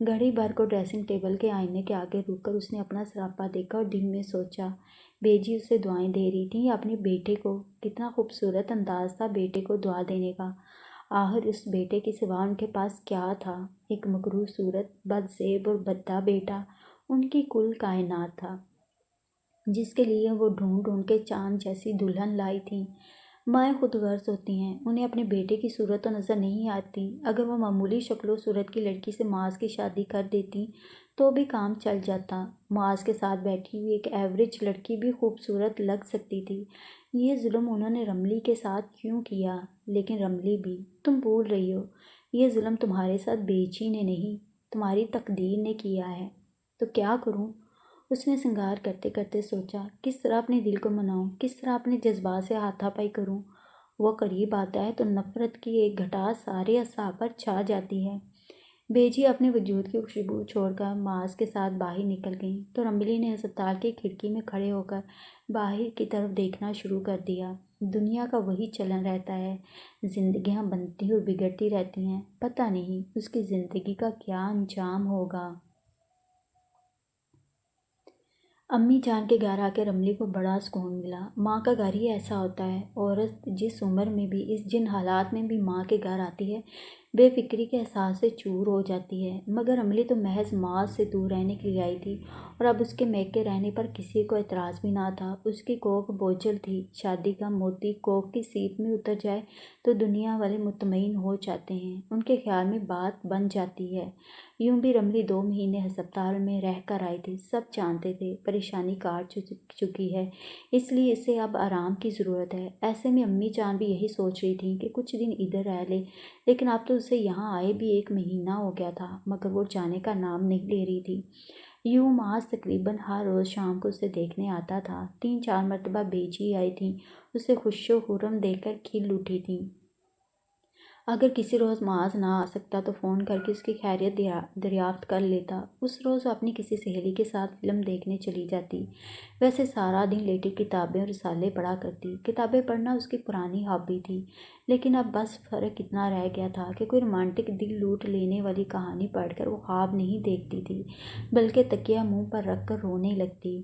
گھڑی بھر کو ڈریسنگ ٹیبل کے آئینے کے آگے رک کر اس نے اپنا سراپا دیکھا اور دل میں سوچا، بیجی اسے دعائیں دے رہی تھی اپنے بیٹے کو، کتنا خوبصورت انداز تھا بیٹے کو دعا دینے کا۔ آخر اس بیٹے کے سوا ان کے پاس کیا تھا؟ ایک مکروہ صورت، بدزیب اور بھدا بیٹا ان کی کل کائنات تھا، جس کے لیے وہ ڈھونڈ ڈھونڈ کے چاند جیسی دلہن لائی تھیں۔ مائیں خود غرض ہوتی ہیں، انہیں اپنے بیٹے کی صورت تو نظر نہیں آتی، اگر وہ معمولی شکل و صورت کی لڑکی سے معاذ کی شادی کر دیتی تو بھی کام چل جاتا۔ معاذ کے ساتھ بیٹھی ہوئی ایک ایوریج لڑکی بھی خوبصورت لگ سکتی تھی۔ یہ ظلم انہوں نے رملی کے ساتھ کیوں کیا؟ لیکن رملی بھی، تم بھول رہی ہو، یہ ظلم تمہارے ساتھ بیجی نے نہیں، تمہاری تقدیر نے کیا ہے۔ تو کیا کروں؟ اس نے سنگار کرتے کرتے سوچا، کس طرح اپنے دل کو مناؤں، کس طرح اپنے جذبات سے ہاتھا پائی کروں؟ وہ قریب آتا ہے تو نفرت کی ایک گھٹا سارے اعصاب پر چھا جاتی ہے۔ بیجی اپنے وجود کی خوشبو چھوڑ کر معاذ کے ساتھ باہر نکل گئیں تو رملی نے ہسپتال کی کھڑکی میں کھڑے ہو کر باہر کی طرف دیکھنا شروع کر دیا۔ دنیا کا وہی چلن رہتا ہے، زندگیاں بنتی اور بگڑتی رہتی ہیں، پتہ نہیں اس کی زندگی کا کیا انجام ہوگا۔ امی جان کے گھر آ کے رملی کو بڑا سکون ملا۔ ماں کا گھر ہی ایسا ہوتا ہے، عورت جس عمر میں بھی، جن حالات میں بھی ماں کے گھر آتی ہے، بے فکری کے احساس سے چور ہو جاتی ہے۔ مگر رملی تو محض معاذ سے دور رہنے کے لیے آئی تھی، اور اب اس کے میکے رہنے پر کسی کو اعتراض بھی نہ تھا۔ اس کی کوکھ بوجھل تھی، شادی کا موتی کوکھ کی سیٹ میں اتر جائے تو دنیا والے مطمئن ہو جاتے ہیں، ان کے خیال میں بات بن جاتی ہے۔ یوں بھی رملی 2 مہینے ہسپتال میں رہ کر آئی تھی، سب جانتے تھے پریشانی کاٹ چکی ہے، اس لیے اسے اب آرام کی ضرورت ہے۔ ایسے میں امی جان بھی یہی سوچ رہی تھیں کہ کچھ دن ادھر رہ لے، لیکن اب تو اسے یہاں آئے بھی 1 مہینہ ہو گیا تھا، مگر وہ جانے کا نام نہیں لے رہی تھی۔ یوں معاذ تقریباً ہر روز شام کو اسے دیکھنے آتا تھا۔ 3-4 مرتبہ بیجی آئی تھیں، اسے خوش و خرم دیکھ کر کھل اٹھی تھیں۔ اگر کسی روز معاذ نہ آ سکتا تو فون کر کے اس کی خیریت دریافت کر لیتا۔ اس روز وہ اپنی کسی سہیلی کے ساتھ فلم دیکھنے چلی جاتی، ویسے سارا دن لیٹی کتابیں اور رسالے پڑھا کرتی۔ کتابیں پڑھنا اس کی پرانی ہابی تھی، لیکن اب بس فرق اتنا رہ گیا تھا کہ کوئی رومانٹک دل لوٹ لینے والی کہانی پڑھ کر وہ خواب نہیں دیکھتی تھی، بلکہ تکیہ منہ پر رکھ کر رونے لگتی۔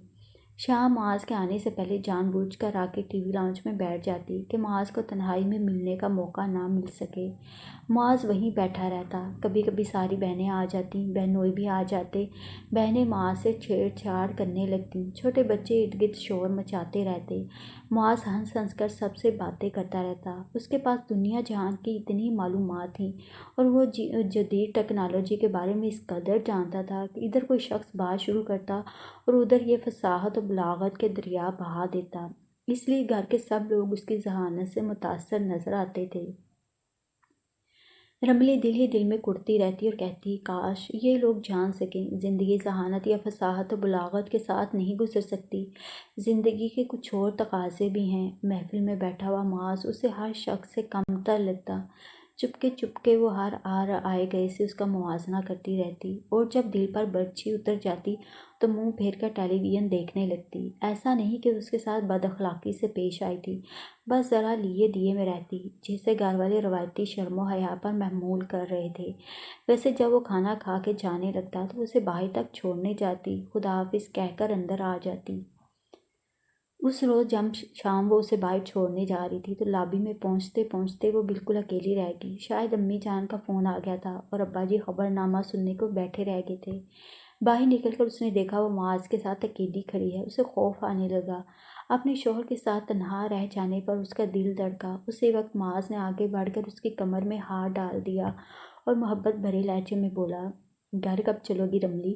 شام معاذ کے آنے سے پہلے جان بوجھ کر آ کے ٹی وی لاؤنج میں بیٹھ جاتی کہ معاذ کو تنہائی میں ملنے کا موقع نہ مل سکے۔ معاذ وہیں بیٹھا رہتا، کبھی کبھی ساری بہنیں آ جاتیں، بہنوئی بھی آ جاتے، بہنیں معاذ سے چھیڑ چھاڑ کرنے لگتیں، چھوٹے بچے ارد گرد شور مچاتے رہتے، معاذ ہنس ہنس کر سب سے باتیں کرتا رہتا۔ اس کے پاس دنیا جہان کی اتنی معلومات تھیں، اور وہ جدید ٹیکنالوجی کے بارے میں اس قدر جانتا تھا کہ ادھر کوئی شخص بات شروع کرتا اور ادھر یہ فصاحت و بلاغت کے دریا بہا دیتا، اس لیے گھر کے سب لوگ اس کی ذہانت سے متاثر نظر آتے تھے۔ رملی دل ہی دل میں کڑتی رہتی اور کہتی، کاش یہ لوگ جان سکیں، زندگی ذہانت یا فصاحت و بلاغت کے ساتھ نہیں گزر سکتی، زندگی کے کچھ اور تقاضے بھی ہیں۔ محفل میں بیٹھا ہوا معاذ اسے ہر شخص سے کم تر لگتا، چپکے چپکے وہ ہر آئے گئے سے اس کا موازنہ کرتی رہتی اور جب دل پر برچھی اتر جاتی تو منہ پھیر کر ٹیلی ویژن دیکھنے لگتی۔ ایسا نہیں کہ اس کے ساتھ بد اخلاقی سے پیش آئی تھی، بس ذرا لیے دیے میں رہتی، جسے گھر والے روایتی شرم و حیا پر محمول کر رہے تھے۔ ویسے جب وہ کھانا کھا کے جانے لگتا تو اسے باہر تک چھوڑنے جاتی، خدا حافظ کہہ کر اندر آ جاتی۔ اس روز جب شام وہ اسے باہر چھوڑنے جا رہی تھی تو لابی میں پہنچتے پہنچتے وہ بالکل اکیلی رہ گئی۔ شاید امی جان کا فون آ گیا تھا اور ابا جی خبر نامہ سننے کو بیٹھے رہ گئے تھے۔ باہر نکل کر اس نے دیکھا وہ معاذ کے ساتھ اکیلی کھڑی ہے۔ اسے خوف آنے لگا، اپنے شوہر کے ساتھ تنہا رہ جانے پر اس کا دل دھڑکا۔ اسی وقت معاذ نے آگے بڑھ کر اس کی کمر میں ہاتھ ڈال دیا اور محبت بھرے لہجے میں بولا، گھر کب چلو گی رملی؟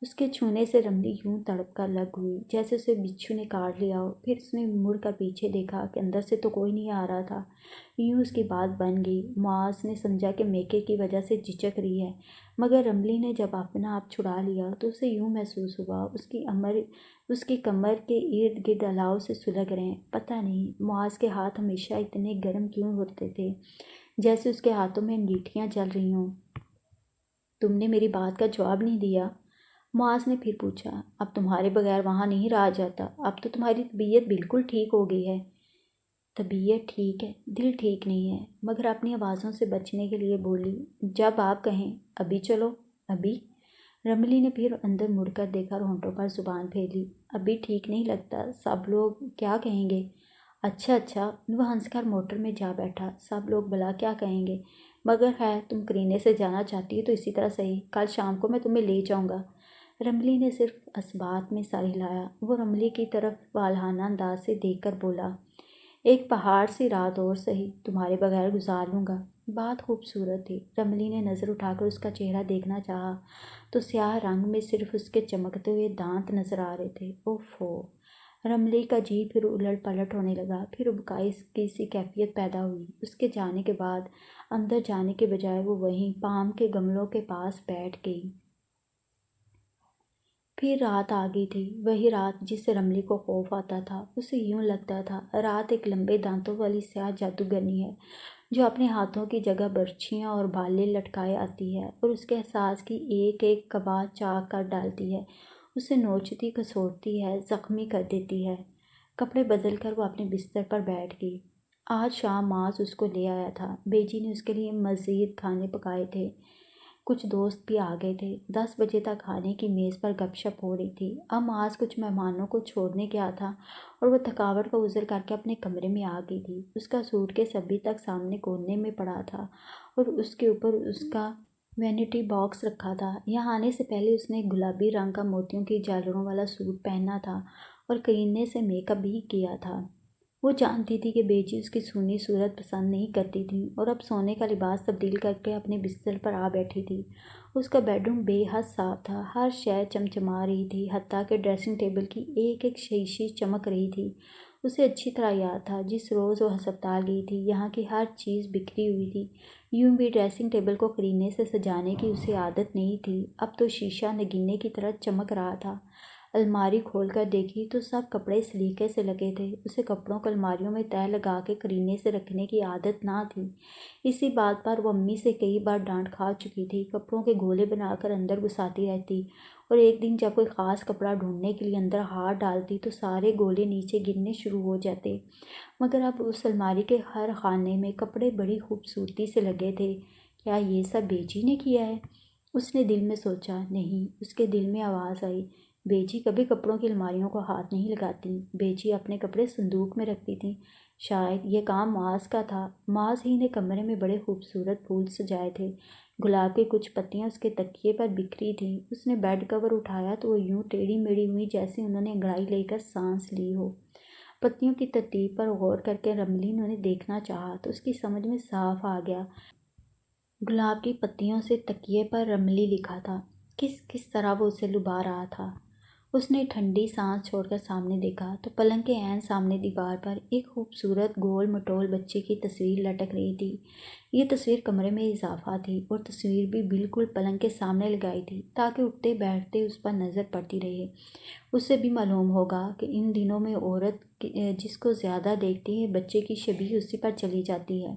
اس کے چھونے سے رملی یوں تڑپ کر لگ ہوئی جیسے اسے بچھو نے کاٹ لیا ہو۔ پھر اس نے مڑ کر پیچھے دیکھا کہ اندر سے تو کوئی نہیں آ رہا تھا۔ یوں اس کی بات بن گئی۔ معاذ نے سمجھا کہ میکے کی وجہ سے جھجک رہی ہے، مگر رملی نے جب اپنا آپ چھڑا لیا تو اسے یوں محسوس ہوا اس کی کمر کے ارد گرد الاؤ سے سلگ رہے ہیں۔ پتہ نہیں معاذ کے ہاتھ ہمیشہ اتنے گرم کیوں ہوتے تھے، جیسے اس کے ہاتھوں میں انگیٹھیاں جل رہی ہوں۔ تم نے میری بات کا جواب نہیں دیا، معاذ نے پھر پوچھا۔ اب تمہارے بغیر وہاں نہیں رہا جاتا، اب تو تمہاری طبیعت بالکل ٹھیک ہو گئی ہے۔ طبیعت ٹھیک ہے، دل ٹھیک نہیں ہے، مگر اپنی آوازوں سے بچنے کے لیے بولی، جب آپ کہیں۔ ابھی چلو؟ ابھی؟ رملی نے پھر اندر مڑ کر دیکھا اور ہونٹوں پر زبان پھیری۔ ابھی ٹھیک نہیں لگتا، سب لوگ کیا کہیں گے؟ اچھا، وہ ہنس کر موٹر میں جا بیٹھا۔ سب لوگ بھلا کیا کہیں گے، مگر خیر تم قرینے سے جانا چاہتی ہو تو اسی طرح صحیح، کل شام کو میں تمہیں لے جاؤں گا۔ رملی نے صرف اسبات میں سر ہلایا۔ وہ رملی کی طرف والہانہ انداز سے دیکھ کر بولا، ایک پہاڑ سی رات اور سہی، تمہارے بغیر گزار لوں گا۔ بات خوبصورت تھی۔ رملی نے نظر اٹھا کر اس کا چہرہ دیکھنا چاہا تو سیاہ رنگ میں صرف اس کے چمکتے ہوئے دانت نظر آ رہے تھے۔ اوفو! رملی کا جی پھر الٹ پلٹ ہونے لگا، پھر ابکائی کی سی کیفیت پیدا ہوئی۔ اس کے جانے کے بعد اندر جانے کے بجائے وہ وہیں پام کے گملوں کے پاس بیٹھ گئی۔ پھر رات آ گئی تھی، وہی رات جس سے رملی کو خوف آتا تھا۔ اسے یوں لگتا تھا رات ایک لمبے دانتوں والی سیاہ جادوگرنی ہے جو اپنے ہاتھوں کی جگہ برچھیاں اور بھالے لٹکائے آتی ہے اور اس کے احساس کی ایک ایک قبا چاک کر ڈالتی ہے، اسے نوچتی کھسوٹتی ہے، زخمی کر دیتی ہے۔ کپڑے بدل کر وہ اپنے بستر پر بیٹھ گئی۔ آج شام معاذ اس کو لے آیا تھا۔ بیجی نے اس کے لیے مزید کھانے پکائے تھے، کچھ دوست بھی آ گئے تھے۔ 10 بجے تک کھانے کی میز پر گپ شپ ہو رہی تھی۔ اب معاذ کچھ مہمانوں کو چھوڑنے گیا تھا اور وہ تھکاوٹ کا عذر کر کے اپنے کمرے میں آ گئی تھی۔ اس کا سوٹ کیس ابھی تک سامنے کونے میں پڑا تھا اور اس کے اوپر اس کا وینٹی باکس رکھا تھا۔ یہاں آنے سے پہلے اس نے گلابی رنگ کا موتیوں کی جھالروں والا سوٹ پہنا تھا اور قرینے سے میک اپ بھی کیا تھا۔ وہ جانتی تھی کہ بیجی اس کی سونی صورت پسند نہیں کرتی تھی اور اب سونے کا لباس تبدیل کر کے اپنے بستر پر آ بیٹھی تھی۔ اس کا بیڈ روم بے حد صاف تھا، ہر شے چمچما رہی تھی، حتیٰ کہ ڈریسنگ ٹیبل کی ایک ایک شیشی چمک رہی تھی۔ اسے اچھی طرح یاد تھا جس روز وہ ہسپتال گئی تھی یہاں کی ہر چیز بکھری ہوئی تھی۔ یوں بھی ڈریسنگ ٹیبل کو قرینے سے سجانے کی اسے عادت نہیں تھی، اب تو شیشہ نگینے کی طرح چمک رہا تھا۔ الماری کھول کر دیکھی تو سب کپڑے سلیقے سے لگے تھے۔ اسے کپڑوں کو الماریوں میں تہہ لگا کے قرینے سے رکھنے کی عادت نہ تھی۔ اسی بات پر وہ امی سے کئی بار ڈانٹ کھا چکی تھی، کپڑوں کے گولے بنا کر اندر گھساتی رہتی اور ایک دن جب کوئی خاص کپڑا ڈھونڈنے کے لیے اندر ہاتھ ڈالتی تو سارے گولے نیچے گرنے شروع ہو جاتے۔ مگر اب اس الماری کے ہر خانے میں کپڑے بڑی خوبصورتی سے لگے تھے۔ کیا یہ سب بیجی نے کیا ہے؟ اس نے دل میں سوچا۔ نہیں، اس کے دل میں آواز آئی، بیجی کبھی کپڑوں کی الماریوں کو ہاتھ نہیں لگاتی، بیجی اپنے کپڑے صندوق میں رکھتی تھیں۔ شاید یہ کام معاذ کا تھا۔ معاذ ہی نے کمرے میں بڑے خوبصورت پھول سجائے تھے، گلاب کی کچھ پتیاں اس کے تکیے پر بکھری تھیں۔ اس نے بیڈ کور اٹھایا تو وہ یوں ٹیڑھی میڑھی ہوئی جیسے انہوں نے انگڑائی لے کر سانس لی ہو۔ پتیوں کی ترتیب پر غور کر کے رملی نے انہیں دیکھنا چاہا تو اس کی سمجھ میں صاف آ گیا۔ گلاب کی پتیوں سے تکیے پر رملی لکھا تھا۔ کس طرح وہ اسے لبھا رہا تھا۔ اس نے ٹھنڈی سانس چھوڑ کر سامنے دیکھا تو پلنگ کے عین سامنے دیوار پر ایک خوبصورت گول مٹول بچے کی تصویر لٹک رہی تھی۔ یہ تصویر کمرے میں اضافہ تھی اور تصویر بھی بالکل پلنگ کے سامنے لگائی تھی تاکہ اٹھتے بیٹھتے اس پر نظر پڑتی رہے۔ اسے بھی معلوم ہوگا کہ ان دنوں میں عورت جس کو زیادہ دیکھتی ہے بچے کی شبیہ اسی پر چلی جاتی ہے۔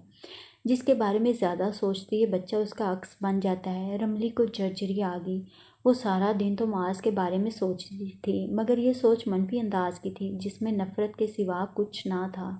جس کے بارے میں زیادہ سوچتی ہے بچہ اس کا عکس بن جاتا ہے۔ رملی کو جھرجھری آ گئی۔ وہ سارا دن تو معاذ کے بارے میں سوچتی تھی، مگر یہ سوچ منفی انداز کی تھی، جس میں نفرت کے سوا کچھ نہ تھا۔